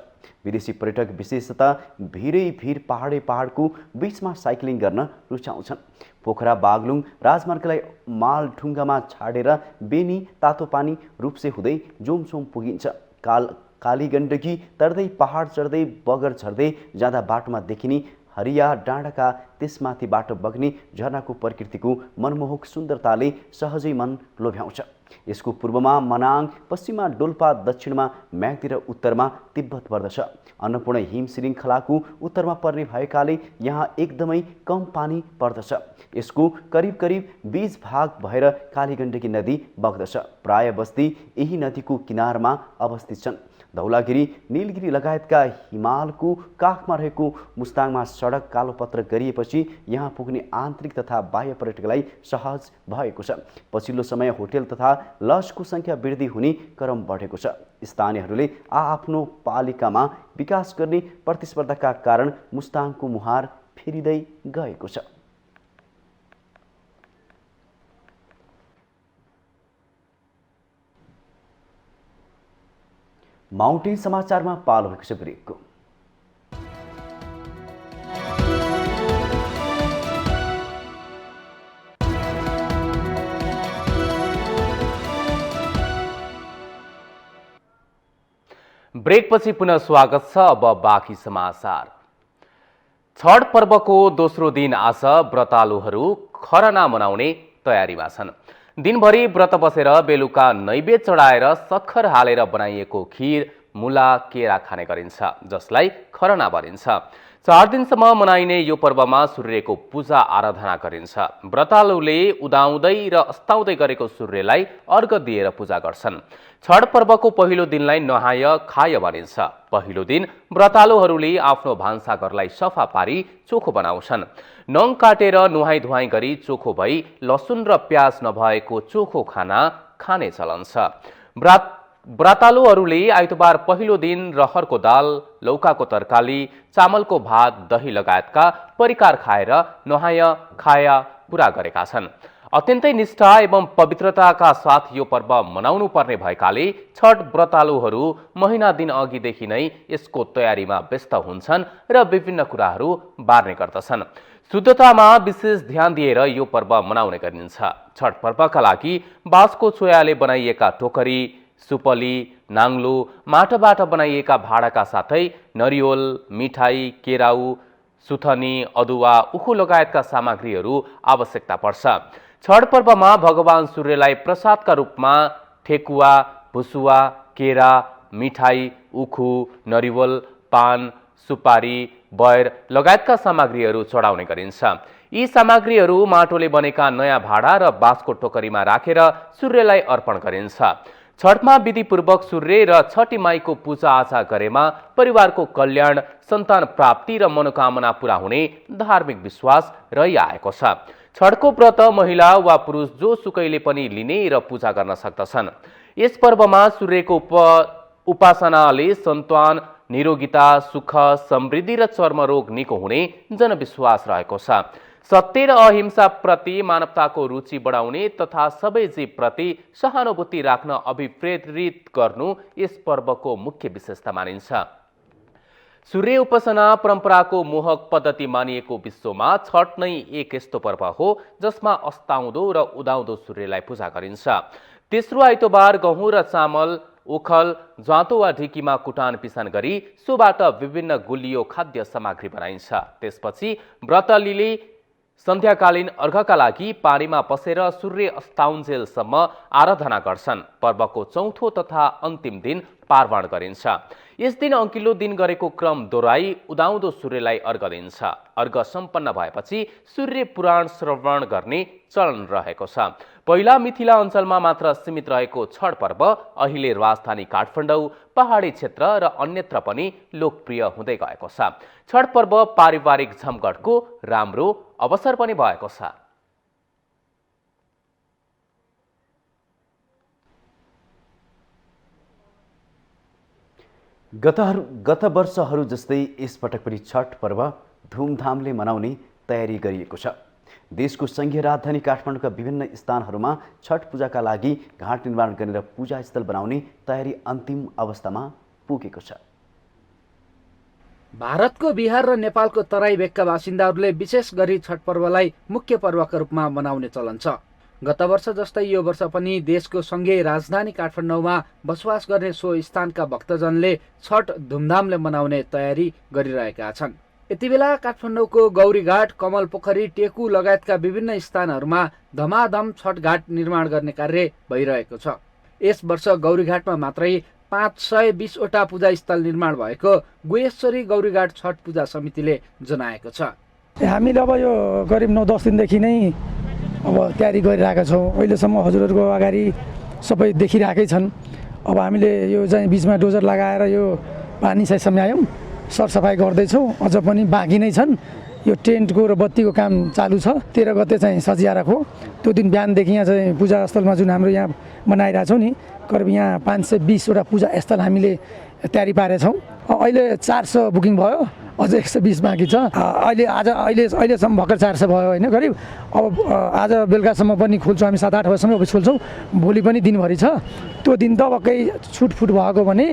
A: विदेशी पर्यटक विशेषतः भिर पहाडको बीचमा साइक्लिङ गर्न रुचाउँछन्। पोखरा बागलुङ राजमार्गलाई मालढुङ्गामा छाडेर बेनी तातोपानी रूपसे हुँदै जोमसोम पुगिन्छ। काली गण्डकी तर्दै पहाड चढ्दै बगर झर्दै जाँदा बाटोमा देखिने हरिया डाँडाका त्यसमाथिबाट बग्ने झरनाको प्रकृतिको मनमोहक सुन्दरताले सहजै मन लोभ्याउँछ। यसको पूर्वमा मनाङ, पश्चिममा डोल्पा, दक्षिणमा म्याग्दी र उत्तरमा तिब्बत पर्दछ। अन्नपूर्ण हिम श्रृङ्खलाको उत्तरमा पर्ने भएकाले यहाँ एकदमै कम पानी पर्दछ। यसको करिब 20 भाग भएर कालीगण्डकी नदी बग्दछ। प्राय बस्ती यही नदीको किनारमा अवस्थित छन्। धौलागिरी, नीलगिरी लगायतका हिमालको काखमा रहेको मुस्ताङमा सडक कालोपत्र गरिएपछि यहाँ पुग्ने आन्तरिक तथा बाह्य पर्यटकलाई सहज भएको छ। पछिल्लो समय होटेल तथा लजको सङ्ख्या वृद्धि हुने क्रम बढेको छ। स्थानीयहरूले आफ्नो पालिकामा विकास गर्ने प्रतिस्पर्धाका कारण मुस्ताङको मुहार फेरिँदै गएको छ। माउन्टेन समाचारमा पालो भएको छ ब्रेकको।
B: ब्रेकपछि पुनः स्वागत छ। अब बाँकी समाचार। छठ पर्वको दोस्रो दिन आज व्रतालुहरू खरना मनाउने तयारीमा छन्। दिनभरि व्रत बसेर बेलुका नैवेद्य चढाएर सक्खर हालेर बनाइएको खीर, मुला, केरा खाने गरिन्छ, जसलाई खरना भनिन्छ। 4 दिनसम्म मनाइने यो पर्वमा सूर्यको पूजा आराधना गरिन्छ। व्रतालुले उदाउँदै र अस्ताउँदै गरेको सूर्यलाई अर्घ दिएर पूजा गर्छन्। छठ पर्वको पहिलो दिनलाई नहाय खाय भनिन्छ। पहिलो दिन व्रतालुहरूले आफ्नो भान्साघरलाई सफा पारी चोखो बनाउँछन्। नङ काटेर नुहाई धुवाई गरी चोखो भई लसुन र प्याज नभएको चोखो खाना खाने चलन छ। व्रतालुहरूले आइतबार पहिलो दिन रहरको दाल, लौकाको तरकारी, चामलको भात, दही लगायतका परिकार खाएर नुहाय खाया पूरा गरेका छन्। अत्यन्तै निष्ठा एवं पवित्रताका साथ यो पर्व मनाउनु पर्ने भएकाले छठ व्रतालुहरू महिना दिन अघिदेखि नै यसको तयारीमा व्यस्त हुन्छन् र विभिन्न कुराहरू बार्ने गर्दछन्। शुद्धतामा विशेष ध्यान दिएर यो पर्व मनाउने गरिन्छ। छठ पर्वका लागि बाँसको चोयाले बनाइएका टोकरी, सुपली, नाङ्लो, माटोबाट बनाइएका भाँडाका साथै नरिवल, मिठाई, केराउ, सुथनी, अदुवा, उखु लगायतका सामग्रीहरू आवश्यकता पर्छ। छठ पर्वमा भगवान सूर्यलाई प्रसादका रूपमा ठेकुवा, भुसुवा, केरा, मिठाई, उखु, नरिवल, पान, सुपारी, बयर लगायतका सामग्रीहरू चढाउने गरिन्छ। यी सामग्रीहरू माटोले बनेका नयाँ भाँडा र बाँसको टोकरीमा राखेर सूर्यलाई अर्पण गरिन्छ। छठमा विधिपूर्वक सूर्य र छठी माईको पूजाआजा गरेमा परिवारको कल्याण, सन्तान प्राप्ति र मनोकामना पूरा हुने धार्मिक विश्वास रहिआएको छ। छठको व्रत महिला वा पुरुष जो सुकैले पनि लिने र पूजा गर्न सक्दछन्। यस पर्वमा सूर्यको उपासनाले सन्तान, निरोगिता, सुख, समृद्धि र चर्मरोग निको हुने जनविश्वास रहेको छ। सत्य र अहिंसा प्रति मानवताको रुचि बढाउने तथा सबै जीव प्रति सहानुभूति राख्न अभिप्रेरित गर्नु यस पर्वको मुख्य विशेषता मानिन्छ। सूर्य उपासना परम्पराको मोहक पद्धति मानिएको विश्वमा छठ नै एक यस्तो पर्व हो जसमा अस्ताउँदो र उदाउँदो सूर्यलाई पूजा गरिन्छ। तेस्रो आइतबार गहुँ र चामल ओखल, जाँतो वा ढिकीमा कुटान पिसान गरी सोबाट विभिन्न गुलियो खाद्य सामग्री बनाइन्छ। त्यसपछि व्रतलीले सन्ध्याकालीन अर्घका लागि पानीमा पसेर सूर्य अस्ताउन्जेलसम्म आराधना गर्छन्। पर्वको चौथो तथा अन्तिम दिन पार्वण गरिन्छ। यस दिन अघिल्लो दिन गरेको क्रम दोहोऱ्याई उदाउँदो सूर्यलाई अर्घ दिन्छ। अर्घ सम्पन्न भएपछि सूर्य पुराण श्रवण गर्ने चलन रहेको छ। पहिला मिथिला अञ्चलमा मात्र सीमित रहेको छठ पर्व अहिले राजधानी काठमाडौँ, पहाडी क्षेत्र र अन्यत्र पनि लोकप्रिय हुँदै गएको छ। छठ पर्व पारिवारिक झमघटको राम्रो अवसर पनि भएको छ।
A: गत वर्षहरू जस्तै यसपटक पनि छठ पर्व धुमधामले मनाउने तयारी गरिएको छ। देशको संघीय राजधानी काठमाडौँका विभिन्न स्थानहरूमा छठ पूजाका लागि घाट निर्माण गरेर पूजा स्थल बनाउने तयारी अन्तिम अवस्थामा पुगेको छ।
O: भारतको बिहार र नेपालको तराई भेगका बासिन्दाहरूले विशेष गरी छठ पर्वलाई मुख्य पर्वका रूपमा मनाउने चलन छ। गत वर्ष जस्तै यो वर्ष पनि देशको संघीय राजधानी काठमाडौँमा बसोबास गर्ने सो स्थानका भक्तजनले छठ धुमधामले मनाउने तयारी गरिरहेका छन्। यति बेला काठमाडौँको गौरीघाट, कमल पोखरी, टेकु लगायतका विभिन्न स्थानहरूमा धमाधम छठ घाट निर्माण गर्ने कार्य भइरहेको छ। यस वर्ष गौरीघाटमा मात्रै 520वटा पूजा स्थल निर्माण भएको गुहेश्वरी गौरीघाट छठ पूजा समितिले जनाएको छ।
P: हामीले अब यो करिब 9-10 दिनदेखि नै अब तयारी गरिरहेका छौँ। अहिलेसम्म हजुरहरूको अगाडि सबै देखिरहेकै छन्। अब हामीले यो चाहिँ बिचमा डोजर लगाएर यो पानी चाहिँ सम्यायौँ, सरसफाइ गर्दैछौँ। अझ पनि बाँकी नै छन्। यो टेन्टको र बत्तीको काम चालु छ। 13 गते चाहिँ सजिया राखो। त्यो दिन बिहानदेखि यहाँ चाहिँ पूजा स्थलमा जुन हाम्रो यहाँ बनाइरहेछौँ नि, करिब यहाँ 520वटा पूजा स्थल हामीले तयारी पारेछौँ। अहिले 400 बुकिङ भयो, अझ 120 बाँकी छ। अहिलेसम्म भर्खर 400 भयो होइन करिब। अब आज बेलुकासम्म पनि खोल्छौँ हामी, 7-8 बजीसम्म खोल्छौँ। भोलि पनि दिनभरि छ। त्यो दिन त पक्कै छुटफुट भएको भने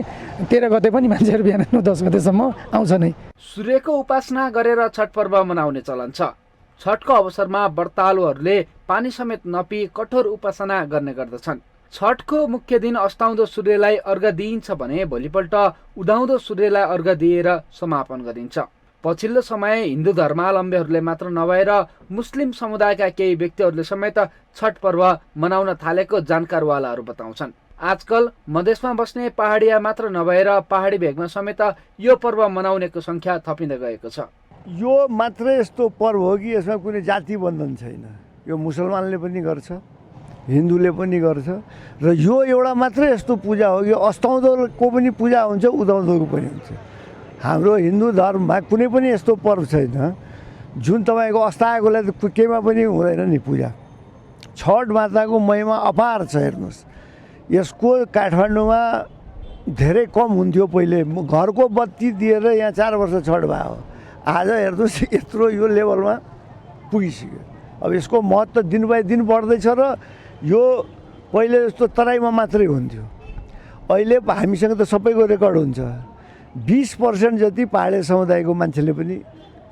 P: 13 गते पनि मान्छेहरू बिहान 9-10 गतेसम्म आउँछ नै।
O: सूर्यको उपासना गरेर छठ पर्व मनाउने चलन छ। छठको अवसरमा व्रतालुहरूले पानी समेत नपिई कठोर उपासना गर्ने गर्दछन्। छठको मुख्य दिन अस्ताउँदो सूर्यलाई अर्घ दिइन्छ भने भोलिपल्ट उदाउँदो सूर्यलाई अर्घ दिएर समापन गरिन्छ। पछिल्लो समय हिन्दू धर्मावलम्बीहरूले मात्र नभएर मुस्लिम समुदायका केही व्यक्तिहरूले समेत छठ पर्व मनाउन थालेको जानकारवालाहरू बताउँछन्। आजकल मधेसमा बस्ने पहाडिया मात्र नभएर पहाडी भेगमा समेत यो पर्व मनाउनेको संख्या थपिँदै गएको छ।
Q: यो मात्रै यस्तो पर्व हो कि यसमा कुनै जाति बन्धन छैन। यो मुसलमानले पनि गर्छ, हिन्दूले पनि गर्छ र यो एउटा मात्रै यस्तो पूजा हो कि अस्ताउँदोको पनि पूजा हुन्छ, उदाउँदोको पनि हुन्छ। हाम्रो हिन्दू धर्ममा कुनै पनि यस्तो पर्व छैन जुन तपाईँको अस्ताएकोलाई त केहीमा पनि हुँदैन नि पूजा। छठ माताको महिमा अपार छ। हेर्नुहोस्, यसको काठमाडौँमा धेरै कम हुन्थ्यो पहिले। घरको बत्ती दिएर यहाँ 4 वर्ष छठ भयो। आज हेर्नुहोस् यत्रो यो लेभलमा पुगिसक्यो। अब यसको महत्त्व दिन बाई दिन बढ्दैछ र यो पहिले जस्तो तराईमा मात्रै हुन्थ्यो। अहिले हामीसँग त सबैको रेकर्ड हुन्छ। 20% जति पहाडे समुदायको मान्छेले पनि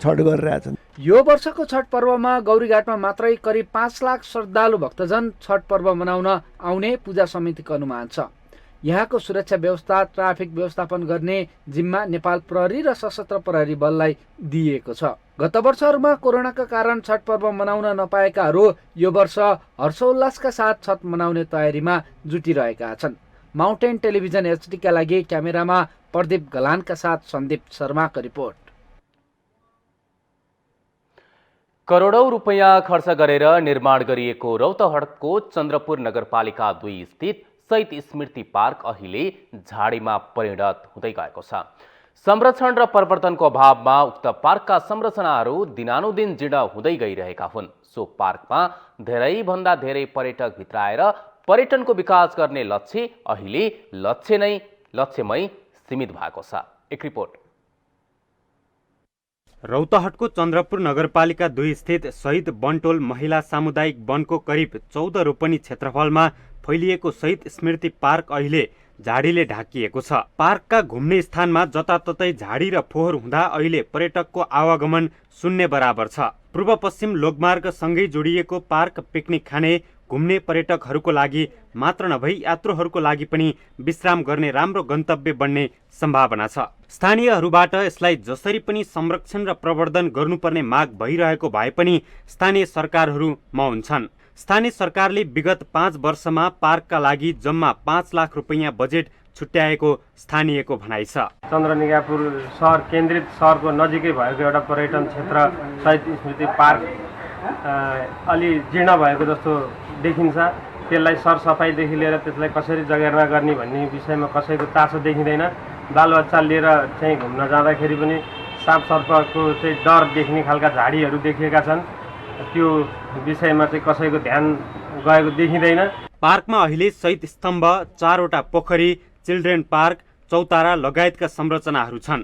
Q: छठ गरिरहेछन्।
O: यो वर्षको छठ पर्वमा गौरीघाटमा मात्रै करिब 5 लाख श्रद्धालु भक्तजन छठ पर्व मनाउन आउने पूजा समितिको अनुमान छ। यहाँको सुरक्षा व्यवस्था, ट्राफिक व्यवस्थापन गर्ने जिम्मा नेपाल प्रहरी र सशस्त्र प्रहरी बललाई दिइएको छ। गत वर्षहरूमा कोरोनाका कारण छठ पर्व मनाउन नपाएकाहरू यो वर्ष हर्षोल्लासका साथ छठ मनाउने तयारीमा जुटिरहेका छन्। माउन्टेन टेलिभिजन एचडीका लागि क्यामेरामा प्रदीप गलानका साथ सन्दीप शर्माको रिपोर्ट।
B: करोडौं रुपैयाँ खर्च गरेर निर्माण गरिएको रौतहटको चन्द्रपुर नगरपालिका 2 स्थित शहीद स्मृति पार्क अहिले झाडीमा परिणत हुँदै गएको छ। संरक्षण र परिवर्तनको अभावमा उक्त पार्कका संरचनाहरू दिनानुदिन जीर्ण हुँदै गइरहेका हुन्। सो पार्कमा धेरैभन्दा धेरै पर्यटक भित्राएर पर्यटनको विकास गर्ने लक्ष्य अहिले लक्ष्यमै सीमित भएको छ। एक रिपोर्ट।
M: रौतहटको चन्द्रपुर नगरपालिका 2 स्थित शहीद बनटोल महिला सामुदायिक वनको करिब 14 रोपनी क्षेत्रफलमा फैलिएको शहीद स्मृति पार्क अहिले झाडीले ढाकिएको छ। पार्कका घुम्ने स्थानमा जताततै झाडी र फोहोर हुँदा अहिले पर्यटकको आवागमन शून्य बराबर छ। पूर्व पश्चिम लोकमार्ग सँगै जोडिएको पार्क पिकनिक खाने, घुम्ने पर्यटकहरूको लागि मात्र नभई यात्रुहरूको लागि पनि विश्राम गर्ने राम्रो गन्तव्य बन्ने सम्भावना छ। स्थानीयहरूबाट यसलाई जसरी पनि संरक्षण र प्रवर्धन गर्नुपर्ने माग भइरहेको भए पनि स्थानीय सरकारहरू मौन छन्। स्थानीय सरकारले विगत 5 वर्षमा पार्कका लागि जम्मा 5 लाख रुपैयाँ बजेट छुट्याएको स्थानीयको भनाइ छ।
R: चन्द्रनिगापुर सहर केन्द्रित सहरको नजिकै भएको एउटा पर्यटन क्षेत्र शहीद स्मृति पार्क अलि जीर्ण भएको जस्तो देखिन्छ। त्यसलाई सरसफाइदेखि लिएर त्यसलाई कसरी जगेर्ना गर्ने भन्ने विषयमा कसैको चासो देखिँदैन। बालबच्चा लिएर चाहिँ घुम्न जाँदाखेरि पनि साँप सर्पको चाहिँ डर देखिने खालका झाडीहरू देखिएका छन्। त्यो विषयमा चाहिँ कसैको ध्यान गएको देखिँदैन।
M: पार्कमा अहिले शहीद स्तम्भ, 4वटा पोखरी, चिल्ड्रेन पार्क, चौतारा लगायतका संरचनाहरू छन्।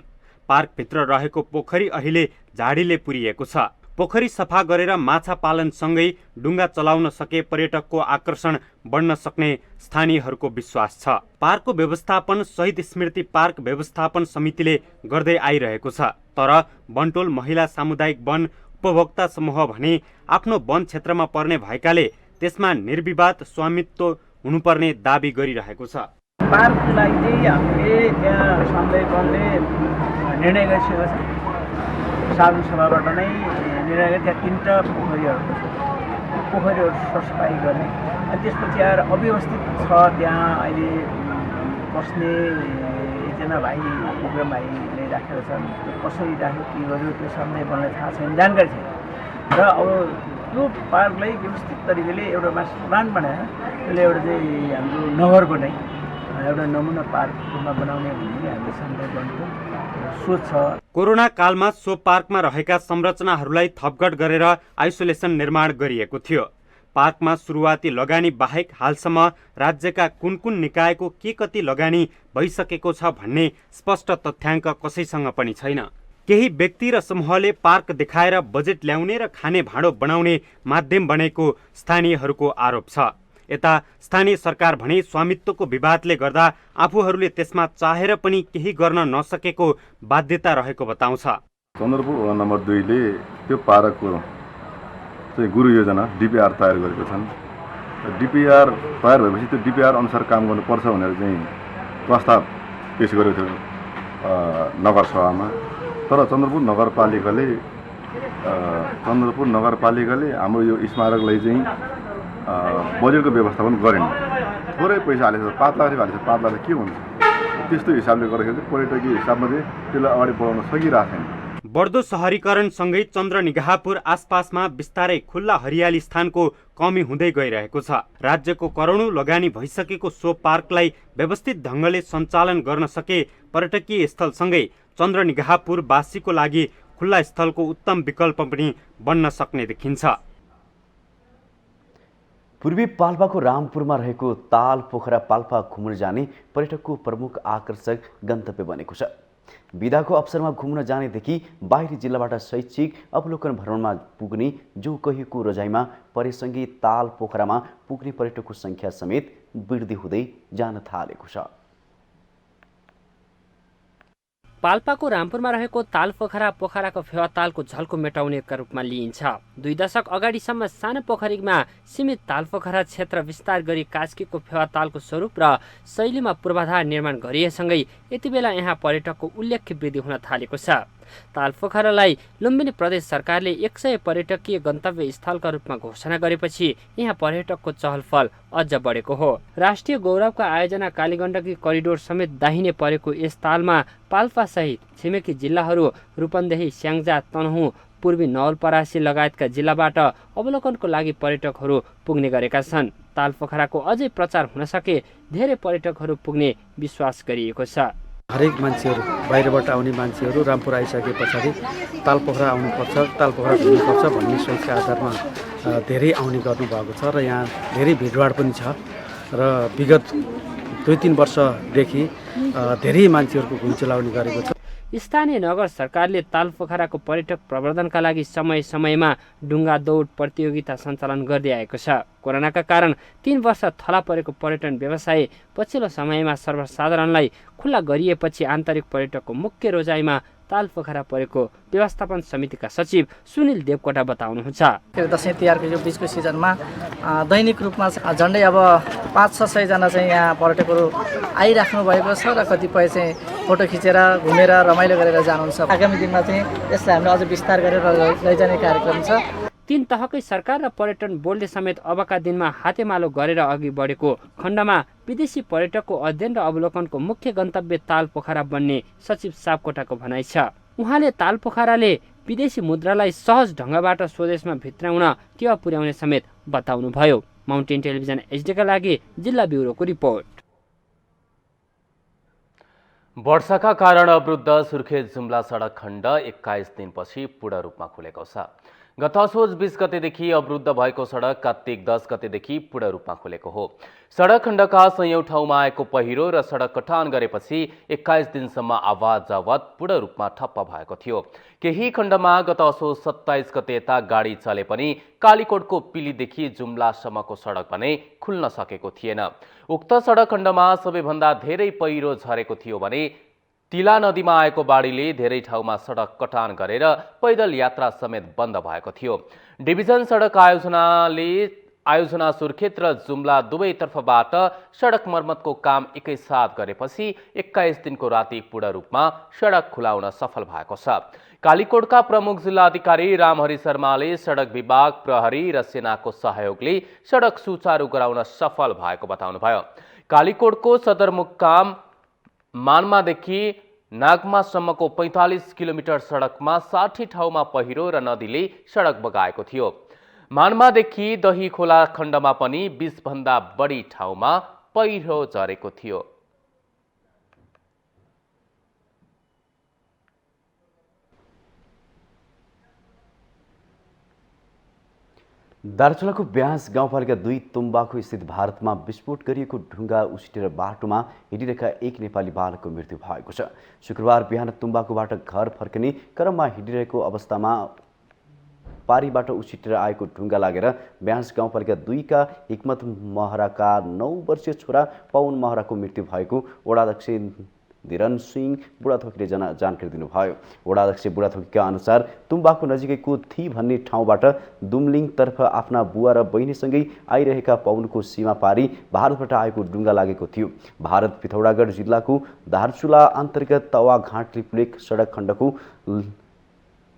M: पार्कभित्र रहेको पोखरी अहिले झाडीले पुरिएको छ। पोखरी सफा गरेर माछा पालनसँगै डुङ्गा चलाउन सके पर्यटकको आकर्षण बढ्न सक्ने स्थानीयहरूको विश्वास छ। पार्कको व्यवस्थापन शहीद स्मृति पार्क व्यवस्थापन समितिले गर्दै आइरहेको छ। तर बनटोल महिला सामुदायिक वन उपभोक्ता समूह भने आफ्नो वन क्षेत्रमा पर्ने भएकाले त्यसमा निर्विवाद स्वामित्व हुनुपर्ने दाबी गरिरहेको छ।
S: पार्कलाई चाहिँ हामीले त्यहाँ सामुदायिक वनले निर्णय गरिसकेको छ। साधारण सभाबाट नै निर्णय गरे त्यहाँ 3टा पोखरीहरू छ। पोखरीहरू सरसफाइ गर्ने अनि त्यसपछि आएर अव्यवस्थित छ। त्यहाँ अहिले बस्ने एकजना भाइ विक्रम भाइले राखेका छन्। त्यो कसरी राख्यो के गर्यो त्यो सामुदायिक वनलाई थाहा छैन, जानकारी छैन। र अब त्यो पार्कलाई व्यवस्थित तरिकाले एउटा मास्टर प्लान बनाएर त्यसले एउटा चाहिँ हाम्रो नगरको नै एउटा नमुना पार्क रूपमा बनाउने भन्ने हाम्रो सामुदायिक वनको सोच छ।
M: कोरोना कालमा सो पार्कमा रहेका संरचनाहरूलाई थपघट गरेर आइसोलेसन निर्माण गरिएको थियो। पार्कमा सुरुवाती लगानी बाहेक हालसम्म राज्यका कुन निकायको के कति लगानी भइसकेको छ भन्ने स्पष्ट तथ्याङ्क कसैसँग पनि छैन। केही व्यक्ति र समूहले पार्क देखाएर बजेट ल्याउने र खाने भाँडो बनाउने माध्यम बनेको स्थानीयहरूको आरोप छ। यता स्थानीय सरकार भने स्वामित्वको विवादले गर्दा आफूहरूले त्यसमा चाहेर पनि केही गर्न नसकेको बाध्यता रहेको बताउँछ।
T: चन्द्रपुर वडा नम्बर 2 ले त्यो पार्कको चाहिँ गुरु योजना डिपिआर तयार गरेको छन्। डिपिआर तयार भएपछि त्यो डिपिआर अनुसार काम गर्नुपर्छ भनेर चाहिँ प्रस्ताव पेश गरेको थियो नगरसभामा। तर चन्द्रपुर नगरपालिकाले हाम्रो यो स्मारकलाई चाहिँ बजेटको व्यवस्थापन गरेन। थोरै पैसा हालेको छ, 5 लाख हालेको छ। 5 लाख के हुन्छ? त्यस्तो हिसाबले गर्दाखेरि पर्यटकीय हिसाबमा चाहिँ त्यसलाई अगाडि बढाउन सकिरहेको छैन।
M: बढ्दो शहरीकरणसँगै चन्द्रनिगाहपुर आसपासमा बिस्तारै खुल्ला हरियाली स्थानको कमी हुँदै गइरहेको छ। राज्यको करोडौं लगानी भइसकेको सो पार्कलाई व्यवस्थित ढङ्गले सञ्चालन गर्न सके पर्यटकीय स्थलसँगै चन्द्रनिगाहपुर वासीको लागि खुल्ला स्थलको उत्तम विकल्प पनि बन्न सक्ने देखिन्छ।
A: पूर्वी पाल्पाको रामपुरमा रहेको ताल पोखरा पाल्पा घुम्न जाने पर्यटकको प्रमुख आकर्षक गन्तव्य बनेको छ। बिदाको अवसरमा घुम्न जानेदेखि बाहिरी जिल्लाबाट शैक्षिक अवलोकन भ्रमणमा पुग्ने जो कहिएको रोजाइमा परेसँगै ताल पोखरामा पुग्ने पर्यटकको संख्या समेत वृद्धि हुँदै जान थालेको छ।
D: पाल्पाको रामपुरमा रहेको ताल पोखराको फेवातालको झल्को मेटाउनेका रूपमा लिइन्छ। 2 दशक अगाडिसम्म सानो पोखरीमा सीमित ताल पोखरा क्षेत्र विस्तार गरी कास्कीको फेवातालको स्वरूप र शैलीमा पूर्वाधार निर्माण गरिएसँगै यति बेला यहाँ पर्यटकको उल्लेख्य वृद्धि हुन थालेको छ। ताल पोखरालाई लुम्बिनी प्रदेश सरकारले 100 पर्यटकीय गन्तव्य स्थलका रूपमा घोषणा गरेपछि यहाँ पर्यटकको चहलपहल अझ बढेको हो। राष्ट्रिय गौरवका आयोजना कालीगण्डकी करिडोर समेत दाहिने परेको यस तालमा पाल्पा सहित छिमेकी जिल्लाहरू रूपन्देही, स्याङ्जा, तनहुँ, पूर्वी नवलपरासी लगायतका जिल्लाबाट अवलोकनको लागि पर्यटकहरू पुग्ने गरेका छन्। ताल पोखराको अझै प्रचार हुन सके धेरै पर्यटकहरू पुग्ने विश्वास गरिएको छ।
I: हरेक मान्छेहरू बाहिरबाट आउने मान्छेहरू रामपुर आइसके पछाडि ताल पोखरा आउनुपर्छ, ताल पोखरा घुम्नुपर्छ भन्ने सोचका आधारमा धेरै आउने गर्नुभएको छ र यहाँ धेरै भिडभाड पनि छ र विगत 2-3 वर्षदेखि धेरै मान्छेहरूको घुइँचो लाउने गरेको छ।
D: स्थानीय नगर सरकारले ताल पोखराको पर्यटक प्रवर्धनका लागि समय समयमा डुङ्गा दौड प्रतियोगिता सञ्चालन गर्दै आएको छ। कोरोनाका कारण 3 वर्ष थला परेको पर्यटन व्यवसाय पछिल्लो समयमा सर्वसाधारणलाई खुल्ला गरिएपछि आन्तरिक पर्यटकको मुख्य रोजाइमा तालपोखरा परेको व्यवस्थापन समितिका सचिव सुनिल देवकोटा बताउनुहुन्छ।
U: दसैँ तिहारको यो बिचको सिजनमा दैनिक रूपमा झन्डै अब 500-600 जना चाहिँ यहाँ पर्यटकहरू आइराख्नु भएको छ र कतिपय चाहिँ फोटो खिचेर घुमेर रमाइलो गरेर जानुहुन्छ। आगामी दिनमा चाहिँ यसलाई हामीले अझ विस्तार गरेर लैजाने कार्यक्रम छ।
D: 3 तहकै सरकार र पर्यटन बोर्डले समेत अबका दिनमा हातेमालो गरेर अघि बढेको खण्डमा विदेशी पर्यटकको अध्ययन र अवलोकनको मुख्य गन्तव्य तालपोखरा बन्ने सचिव सापकोटाको भनाइ छ। उहाँले तालपोखराले विदेशी मुद्रालाई सहज ढङ्गबाट स्वदेशमा भित्राउन टेवा पुर्याउने समेत बताउनुभयो। माउन्टेन टेलिभिजन एचडीका लागि जिल्ला ब्युरोको रिपोर्ट।
B: वर्षाका कारण अवरुद्ध सुर्खेत जुम्ला सडक खण्ड 21 दिनपछि पूर्ण रूपमा खुलेको छ। गत असोज 20 गतेदेखि अवरुद्ध भएको सडक कार्तिक 10 गतेदेखि पूर्ण रूपमा खुलेको हो। सडक खण्डका सयौं ठाउँमा आएको पहिरो र सडक कटान गरेपछि 21 दिनसम्म आवाजावत पूर्ण रूपमा ठप्प भएको थियो। केही खण्डमा गत असोज 27 गते यता गाडी चले पनि कालीकोटको पिलीदेखि जुम्लासम्मको सडक भने खुल्न सकेको थिएन। उक्त सडक खण्डमा सबैभन्दा धेरै पहिरो झरेको थियो भने तिला नदीमा आएको बाढीले धेरै ठाउँमा सडक कटान गरेर पैदल यात्रा समेत बन्द भएको थियो। डिभिजन सडक आयोजना सुर्खेत र जुम्ला दुवैतर्फबाट सडक मर्मतको काम एकैसाथ गरेपछि 21 दिनको राति पूर्ण रूपमा सडक खुलाउन सफल भएको छ। कालीकोटका प्रमुख जिल्लाधिकारी रामहरि शर्माले सडक विभाग, प्रहरी र सेनाको सहयोगले सडक सुचारू गराउन सफल भएको बताउनुभयो। कालीकोटको सदरमुकाम मानमादेखि नागमासम्मको 45 किलोमिटर सडकमा 60 ठाउँमा पहिरो र नदीले सडक बगाएको थियो। मानमादेखि दही खोला खण्डमा पनि 20 भन्दा बढी ठाउँमा पहिरो झरेको थियो।
A: दार्चुलाको ब्यास गाउँपालिका 2 तुम्बाखु स्थित भारतमा विस्फोट गरिएको ढुङ्गा उसिटेर बाटोमा हिँडिरहेका एक नेपाली बालकको मृत्यु भएको छ। शुक्रबार बिहान तुम्बाकुबाट घर फर्किने क्रममा हिँडिरहेको अवस्थामा पारीबाट उसिटेर आएको ढुङ्गा लागेर ब्यास गाउँपालिका 2 का हिक्मत महराका 9 वर्षीय छोरा पवन महराको मृत्यु भएको वडाध्यक्ष धीरन सिंह बुढाथोकीले जानकारी दिनुभयो। वडाध्यक्ष बुढाथोकीका अनुसार तुम्बाकु नजिकैको थी भन्ने ठाउँबाट दुमलिङतर्फ आफ्ना बुवा र बहिनीसँगै आइरहेका पवनको सीमा पारी भारतबाट आएको ढुङ्गा लागेको थियो। भारत पिथौरागढ जिल्लाको दार्चुला अन्तर्गत तवाघाट रिप्लेक सडक खण्डको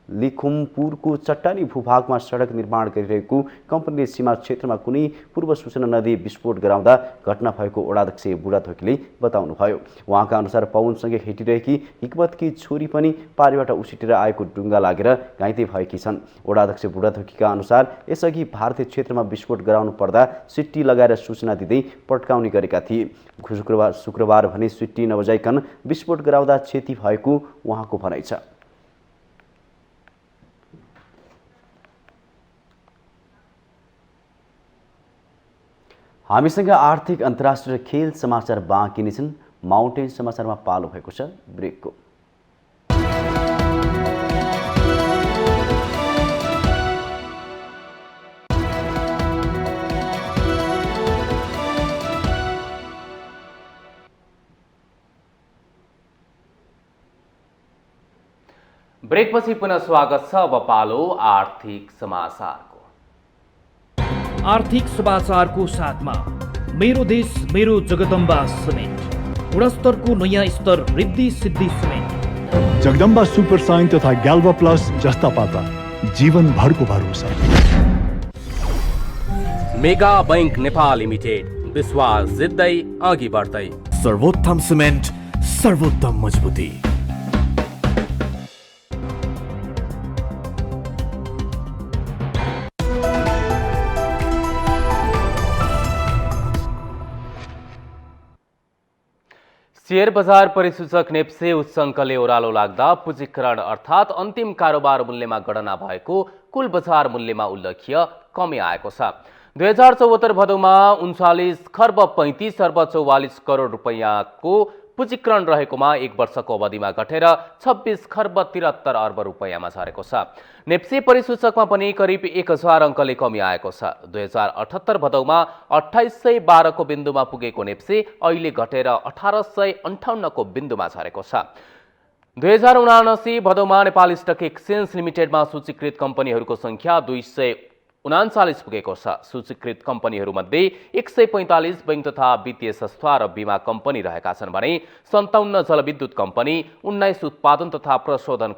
A: लिखुमपुरको चट्टानी भूभागमा सडक निर्माण गरिरहेको कम्पनीले सीमा क्षेत्रमा कुनै पूर्व सूचना नदिई विस्फोट गराउँदा घटना भएको वडाध्यक्ष बुढाथोकीले बताउनुभयो। उहाँका अनुसार पवनसँगै हिँडिरहेकी हिक्मतकी छोरी पनि पारीबाट उसिटेर आएको ढुङ्गा लागेर घाइते भएकी छन्। वडाध्यक्ष बुढाथोकीका अनुसार यसअघि भारतीय क्षेत्रमा विस्फोट गराउनु पर्दा सिट्टी लगाएर सूचना दिँदै पड्काउने गरेका थिए। शुक्रबार भने सिट्टी नबजाइकन विस्फोट गराउँदा क्षति भएको उहाँको भनाइ छ। हामीसँग आर्थिक अन्तर्राष्ट्रिय खेल समाचार बाँकी नै छन्। माउन्टेन समाचारमा पालो भएको छ ब्रेकको।
B: ब्रेकपछि पुनः स्वागत छ। अब पालो आर्थिक समाचारको।
V: आर्थिक समाचारको साथमा मेरो देश मेरो जगदम्बा सिमेन्ट, गुणस्तरको नयाँ स्तर Riddhi Siddhi cement,
W: Jagadamba super sign तथा ग्याल्भा प्लस जस्ता पाता जीवनभरको भरोसा।
B: मेगा बैंक नेपाल लिमिटेड, विश्वास जित्दै अघि बढ्दै।
X: सर्वोत्तम सिमेन्ट, सर्वोत्तम मजबुती।
B: शेयर बजार परिसूचक नेप्से उच्च अङ्कले ओह्रालो लाग्दा पुँजीकरण अर्थात् अन्तिम कारोबार मूल्यमा गणना भएको कुल बजार मूल्यमा उल्लेख्य कमी आएको छ। 2074 भदौमा 39 खर्ब 35 अर्ब 44 करोड रुपैयाँको पुँजीकरण रहेकोमा 1 वर्षको अवधिमा घटेर 26 खर्ब 73 अर्ब रुपैयाँमा झरेको छ। नेप्से परिसूचकमा पनि करिब 1000 अङ्कले कमी आएको छ। 2078 भदौमा 2812 को बिन्दुमा पुगेको नेप्से अहिले घटेर 1858 को बिन्दुमा झरेको छ। 2079 भदौमा नेपाल स्टक एक्सचेन्ज लिमिटेडमा सूचीकृत कम्पनीहरूको संख्या 239 पुगेको छ। सूचीकृत कम्पनीहरूमध्ये 145 बैंक तथा वित्तीय संस्था र बीमा कम्पनी रहेका छन् भने 57 जलविद्युत कम्पनी, 19 उत्पादन तथा प्रशोधन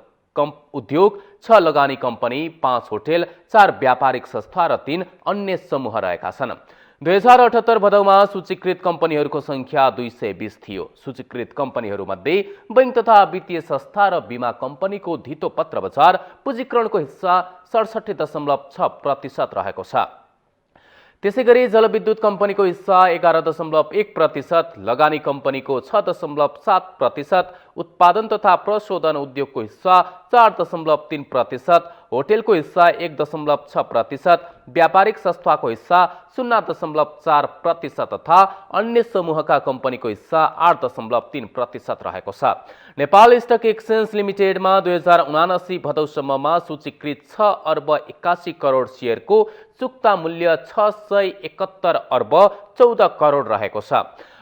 B: उद्योग, 6 लगानी कम्पनी, 5 होटेल, 4 व्यापारिक संस्था र 3 अन्य समूह रहेका छन्। 2078 भदौमा सूचीकृत कम्पनीहरूको संख्या 220 थियो। सूचीकृत कम्पनीहरूमध्ये बैंक तथा वित्तीय संस्था र बीमा कम्पनीको धितो पत्र बजार पुँजीकरणको हिस्सा 67.6% रहेको छ। त्यसैगरी जलविद्युत कम्पनीको हिस्सा 11.1%, लगानी कम्पनीको 6.7%, उत्पादन तथा प्रशोधन उद्योगको हिस्सा 4.3%, होटेलको हिस्सा 1.6%, व्यापारिक संस्थाको हिस्सा 0.4% तथा अन्य समूहका कम्पनीको हिस्सा 8.3% रहेको छ। नेपाल स्टक एक्सचेन्ज लिमिटेडमा 2079 भदौसम्ममा सूचीकृत 6 अर्ब 81 करोड सेयरको चुक्ता मूल्य 671 अर्ब 14 करोड रहेको छ।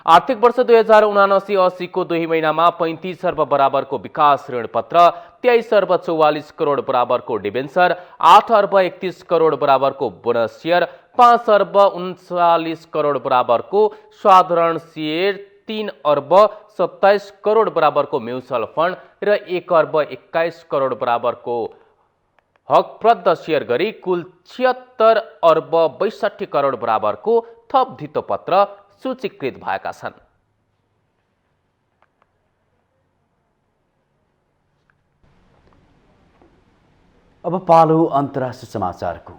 B: आर्थिक वर्ष 2079-80 को 2 महिनामा 35 अर्ब बराबरको विकास ऋण पत्र, 23 अर्ब 44 करोड बराबरको डिबेन्चर, 8 अर्ब 31 करोड बराबरको बोनस सेयर, 5 अर्ब 39 करोड बराबरको साधारण सेयर, 3 अर्ब 27 करोड बराबरको म्युचुअल फन्ड र 1 अर्ब 21 करोड बराबरको हकप्रद सेयर गरी कुल 76 अर्ब 62 करोड बराबरको थप धितो पत्र सूचीकृत भएका छन्।
A: अब पालो अन्तर्राष्ट्रिय समाचारको।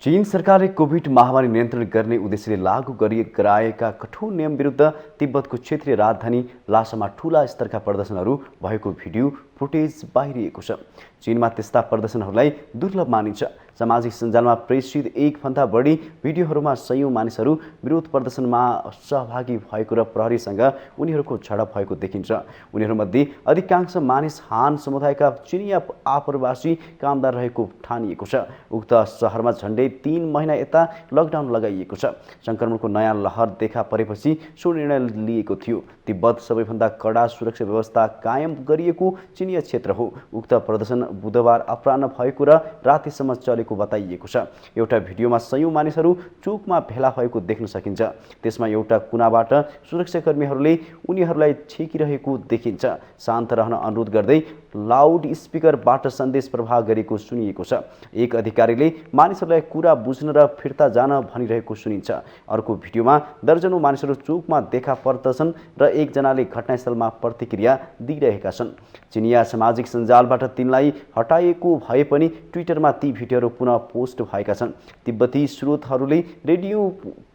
A: चीन सरकारले कोभिड महामारी नियन्त्रण गर्ने उद्देश्यले लागू गराएका कठोर नियम विरुद्ध तिब्बतको क्षेत्रीय राजधानी लासामा ठूला स्तरका प्रदर्शनहरू भएको भिडियो फुटेज बाहिरिएको छ। चीनमा त्यस्ता प्रदर्शनहरूलाई दुर्लभ मानिन्छ। सामाजिक सञ्जालमा प्रेषित 1 भन्दा बढी भिडियोहरूमा सयौं मानिसहरू विरोध प्रदर्शनमा सहभागी भएको र प्रहरीसँग उनीहरूको झडप भएको देखिन्छ। उनीहरूमध्ये अधिकांश मानिस हान समुदायका चिनिया आप्रवासी कामदार रहेको ठानिएको छ। उक्त शहरमा झण्डै 3 महिना यता लकडाउन लगाइएको छ। संक्रमणको नयाँ लहर देखा परेपछि सो निर्णय लिएको थियो। तिब्बत सबैभन्दा कडा सुरक्षा व्यवस्था कायम गरिएको चिनिया क्षेत्र हो। उक्त प्रदर्शन बुधबार अपराह्न भएको र रातिसम्म चलेको बताइएको छ। एउटा भिडियोमा सयौं मानिसहरू चोकमा भेला भएको देख्न सकिन्छ। त्यसमा एउटा कुनाबाट सुरक्षाकर्मीहरूले उनीहरूलाई छेकिरहेको देखिन्छ। शान्त रहन अनुरोध गर्दै लाउड स्पिकरबाट सन्देश प्रवाह गरेको सुनिएको छ। एक अधिकारीले मानिसहरूलाई कुरा बुझ्न र फिर्ता जान भनिरहेको सुनिन्छ। अर्को भिडियोमा दर्जनौं मानिसहरू चोकमा देखा पर्दछन् र एकजनाले घटनास्थलमा प्रतिक्रिया दिइरहेका छन्। चिनिया सामाजिक सञ्जालबाट तिनलाई हटाइएको भए पनि ट्विटरमा ती भिडियोहरू पुनः पोस्ट भएका छन्। तिब्बती स्रोतहरूले रेडियो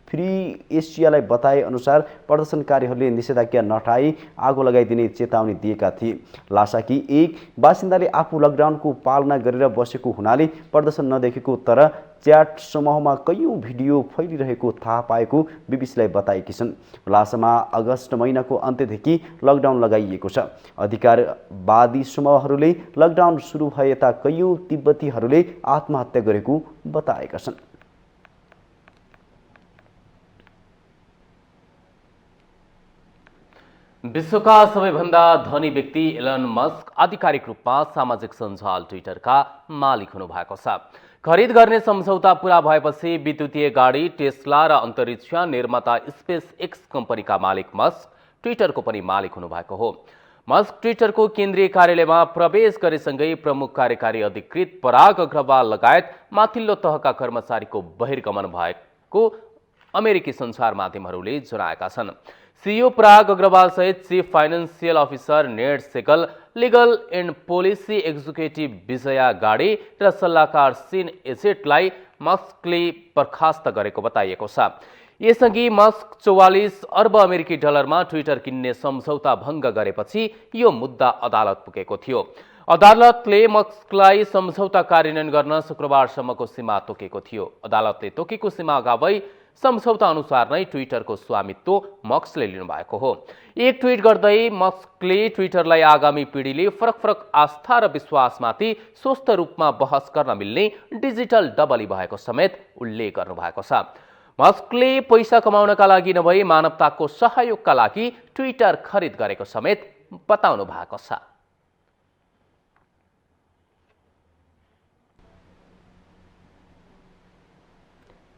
A: फ्री एसियालाई बताए अनुसार प्रदर्शनकारीहरूले निषेधाज्ञा नहटाई आगो लगाइदिने चेतावनी दिएका थिए। लासाकी एक बासिन्दाले आफू लकडाउनको पालना गरेर बसेको हुनाले प्रदर्शन नदेखेको तर च्याट समूहमा कैयौं भिडियो फैलिरहेको थाहा पाएको बीबीसीलाई बताएकी छन्। लासामा अगस्त महिनाको अन्त्यदेखि लकडाउन लगाइएको छ। अधिकारवादी समूहहरूले लकडाउन सुरु भए यता कैयौं तिब्बतीहरूले आत्महत्या गरेको बताएका छन्।
B: विश्वका सबैभन्दा धनी व्यक्ति एलन मस्क आधिकारिक रूपमा सामाजिक सञ्जाल ट्विटरका मालिक हुनु भएको छ। खरिद गर्ने सम्झौता पूरा भएपछि विद्युतीय गाडी टेस्ला र अन्तरिक्ष निर्माता स्पेस एक्स कम्पनीका मालिक मस्क ट्विटरको पनि मालिक हुनु भएको हो। मस्क ट्विटरको केन्द्रीय कार्यालयमा प्रवेश गरेसँगै प्रमुख कार्यकारी अधिकृत पराग अग्रवाल लगायत माथिल्लो तहका कर्मचारीको बहिर्गमन भएको अमेरिकी सञ्चार माध्यमहरूले जनाएका छन्। सीईओ पराग अग्रवाल सहित chief financial officer Ned Segal, legal and policy executive Vijaya Gadde र सल्लाहकार सिन एजेटलाई मस्कले बर्खास्त गरेको बताइएको छ। यसअघि मस्क 44 अर्ब अमेरिकी डलरमा ट्विटर किन्ने सम्झौता भङ्ग गरेपछि यो मुद्दा अदालत पुगेको थियो। अदालतले मस्कलाई सम्झौता कार्यान्वयन गर्न शुक्रबारसम्मको सीमा तोकेको थियो। अदालतले तोकेको सीमा अगावै सम्झौता अनुसार नै ट्विटरको स्वामित्व मस्कले लिनुभएको हो। एक ट्विट गर्दै मस्कले ट्विटरलाई आगामी पिढीले फरक फरक आस्था र विश्वासमाथि स्वस्थ रूपमा बहस गर्न मिल्ने डिजिटल डबली भएको समेत उल्लेख गर्नुभएको छ। मस्कले पैसा कमाउनका लागि नभई मानवताको सहयोगका लागि ट्विटर खरिद गरेको समेत बताउनु भएको छ।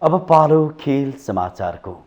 A: अब पालो खेल समाचारको।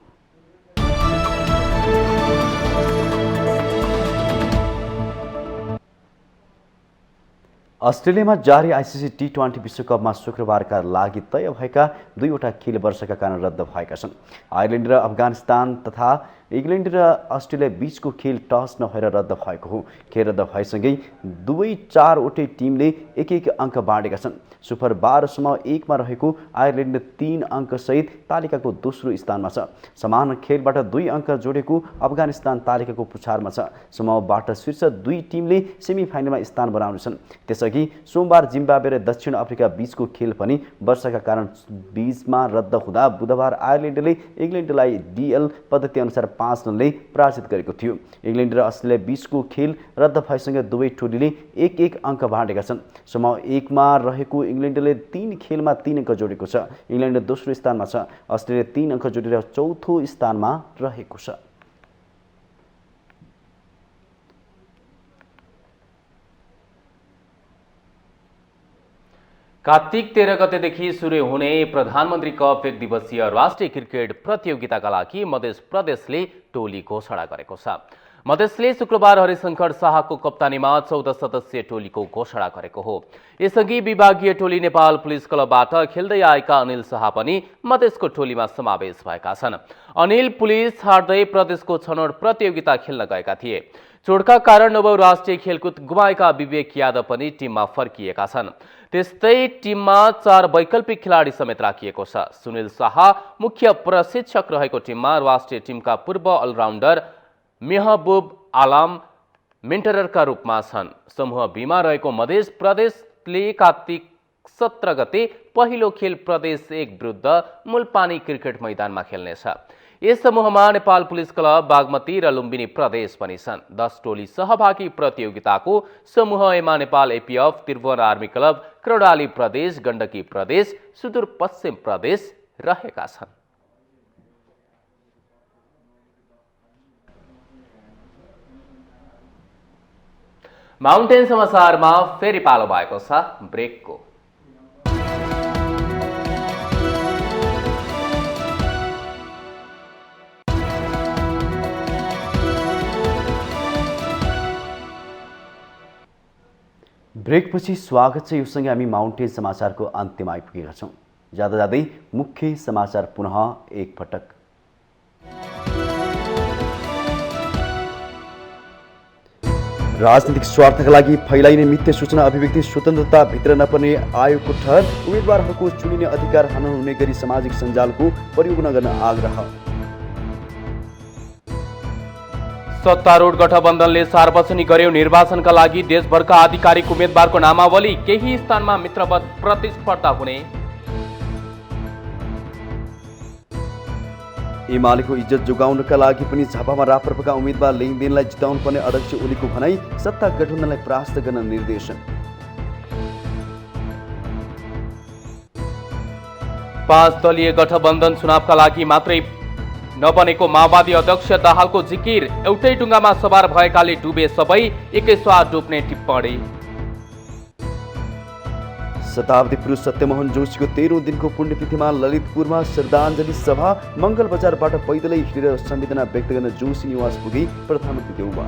A: अस्ट्रेलियामा जारी आइसिसी टी20 विश्वकपमा शुक्रबारका लागि तय भएका 2वटा खेल वर्षका कारण रद्द भएका छन्। आयरल्यान्ड र अफगानिस्तान तथा इङ्ग्ल्यान्ड र अस्ट्रेलिया बीचको खेल टस नभएर रद्द भएको हो। खेल रद्द भएसँगै दुवै 4वटै टिमले एक अङ्क बाँडेका छन्। सुपर 12 1मा रहेको आयरल्यान्ड 3 अङ्कसहित तालिकाको दोस्रो स्थानमा छ। समान खेलबाट 2 अङ्क जोडेको अफगानिस्तान तालिकाको पुछारमा छ। समूहबाट शीर्ष 2 टिमले सेमिफाइनलमा स्थान बनाउनेछन्। त्यसअघि सोमबार जिम्बाब्वे र दक्षिण अफ्रिका बीचको खेल पनि वर्षाका कारण बीचमा रद्द हुँदा बुधबार आयरल्यान्डले इङ्ग्ल्यान्डलाई डिएल पद्धति अनुसार 5 रनले पराजित गरेको थियो। इङ्ग्ल्यान्ड र अस्ट्रेलिया बीचको खेल रद्द भएसँगै दुवै टोलीले 1 अङ्क बाँडेका छन्। समूह 1मा रहेको इङ्ग्ल्यान्डले 3 खेलमा 3 अङ्क जोडेको छ। इङ्ग्ल्यान्ड दोस्रो स्थानमा छ। अस्ट्रेलिया 3 अङ्क जोडेर चौथो स्थानमा रहेको छ।
B: कार्तिक 13 गतेदेखि सुरु हुने प्रधानमन्त्री कप 1 दिवसीय राष्ट्रिय क्रिकेट प्रतियोगिताका लागि मध्य प्रदेशले टोली घोषणा गरेको छ। मधेसले शुक्रबार हरिशंकर शाहको कप्तानीमा 14 सदस्यीय टोलीको घोषणा गरेको हो। यसअघि विभागीय टोली नेपाल पुलिस क्लबबाट खेल्दै आएका अनिल शाह पनि मधेसको टोलीमा समावेश भएका छन्। अनिल पुलिस हार्दै प्रदेशको छनौट प्रतियोगिता खेल्न गएका थिए। चोटका कारण नवौं राष्ट्रिय खेलकुद गुमाएका विवेक यादव पनि टिममा फर्किएका छन्। त्यस्तै टिममा 4 वैकल्पिक खेलाडी समेत राखिएको छ। सुनिल शाह मुख्य प्रशिक्षक रहेको टिममा राष्ट्रिय टिमका पूर्व अलराउन्डर मेहबुब आलम मेन्टरका रूपमा छन्। समूह बीमा रहेको मध्य प्रदेशले कार्तिक 17 गते पहिलो खेल प्रदेश 1 विरुद्ध मूलपानी क्रिकेट मैदानमा खेल्नेछ। यस समूहमा नेपाल पुलिस क्लब, बागमती र लुम्बिनी प्रदेश पनि छन्। 10 टोली सहभागी प्रतियोगिताको समूह एमा Nepal APF, Tribhuvan army club, Karnali प्रदेश, गण्डकी प्रदेश, सुदूरपश्चिम प्रदेश रहेका छन्। माउन्टेन समाचारमा फेरि पालो भएको छ ब्रेकको।
A: ब्रेकपछि स्वागत छ। योसँगै हामी माउन्टेन समाचारको अन्त्यमा आइपुगेका छौँ। जाँदा जाँदै मुख्य समाचार पुनः एकपटक। राजनीतिक स्वार्थका लागि फैलाइने मिथ्या सूचना अभिव्यक्ति स्वतन्त्रता भित्र नपर्ने आयोगको ठहर। उम्मेदवारहरूको चुनिने अधिकार हनन हुने गरी सामाजिक सञ्जालको प्रयोग नगर्न आग्रह।
B: सत्तारूढ गठबन्धनले सार्वजनिक गर्यो निर्वाचनका लागि देशभरका आधिकारिक उम्मेदवारको नामावली। केही स्थानमा मित्रवत प्रतिस्पर्धा हुने।
A: एमालेको इज्जत जोगाउनका लागि पनि झापामा राप्रपाका उम्मेदवार लेङदेनलाई जिताउनु पर्ने अध्यक्ष ओलीको भनाई। सत्ता गठबन्धनलाई परास्त गर्न निर्देशन।
B: 5 दलीय गठबन्धन चुनावका लागि मात्रै नबनेको माओवादी अध्यक्ष दाहालको जिकिर। एउटै डुङ्गामा सवार भएकाले डुबे सबै, एकै स्वाद डुब्ने टिप्पणी।
A: शताब्दी पुरुष सत्यमोहन जोशीको 13औं दिनको पुण्यतिथिमा ललितपुरमा श्रद्धाञ्जली सभा। मङ्गल बजारबाट पैदलै हिँडेर संवेदना व्यक्त गर्न जोशी निवास पुगे प्रधानमन्त्री देउबा।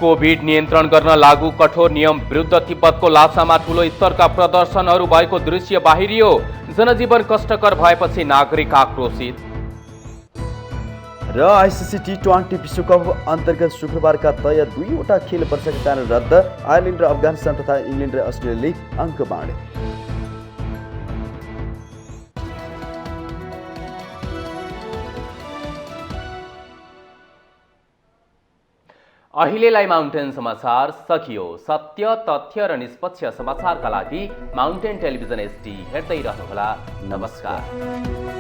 B: कोभिड नियन्त्रण गर्न लागू कठोर नियम विरुद्ध तिब्बतको लासामा ठूलो स्तरका प्रदर्शनहरू भएको दृश्य बाहिरियो। जनजीवन कष्टकर भएपछि नागरिक आक्रोशित। र आइसिसी टी20 विश्वकप अन्तर्गत शुक्रबारका तय 2वटा खेल वर्षका कारण रद्द। आयरल्यान्ड र अफगानिस्तान तथा इङ्ग्ल्यान्ड र अस्ट्रेलियाले अङ्क बाँडे। अहिलेलाई माउन्टेन समाचार सकियो। सत्य, तथ्य र निष्पक्ष समाचारका लागि माउन्टेन टेलिभिजन HD हेर्दै रहनुहोला। नमस्कार।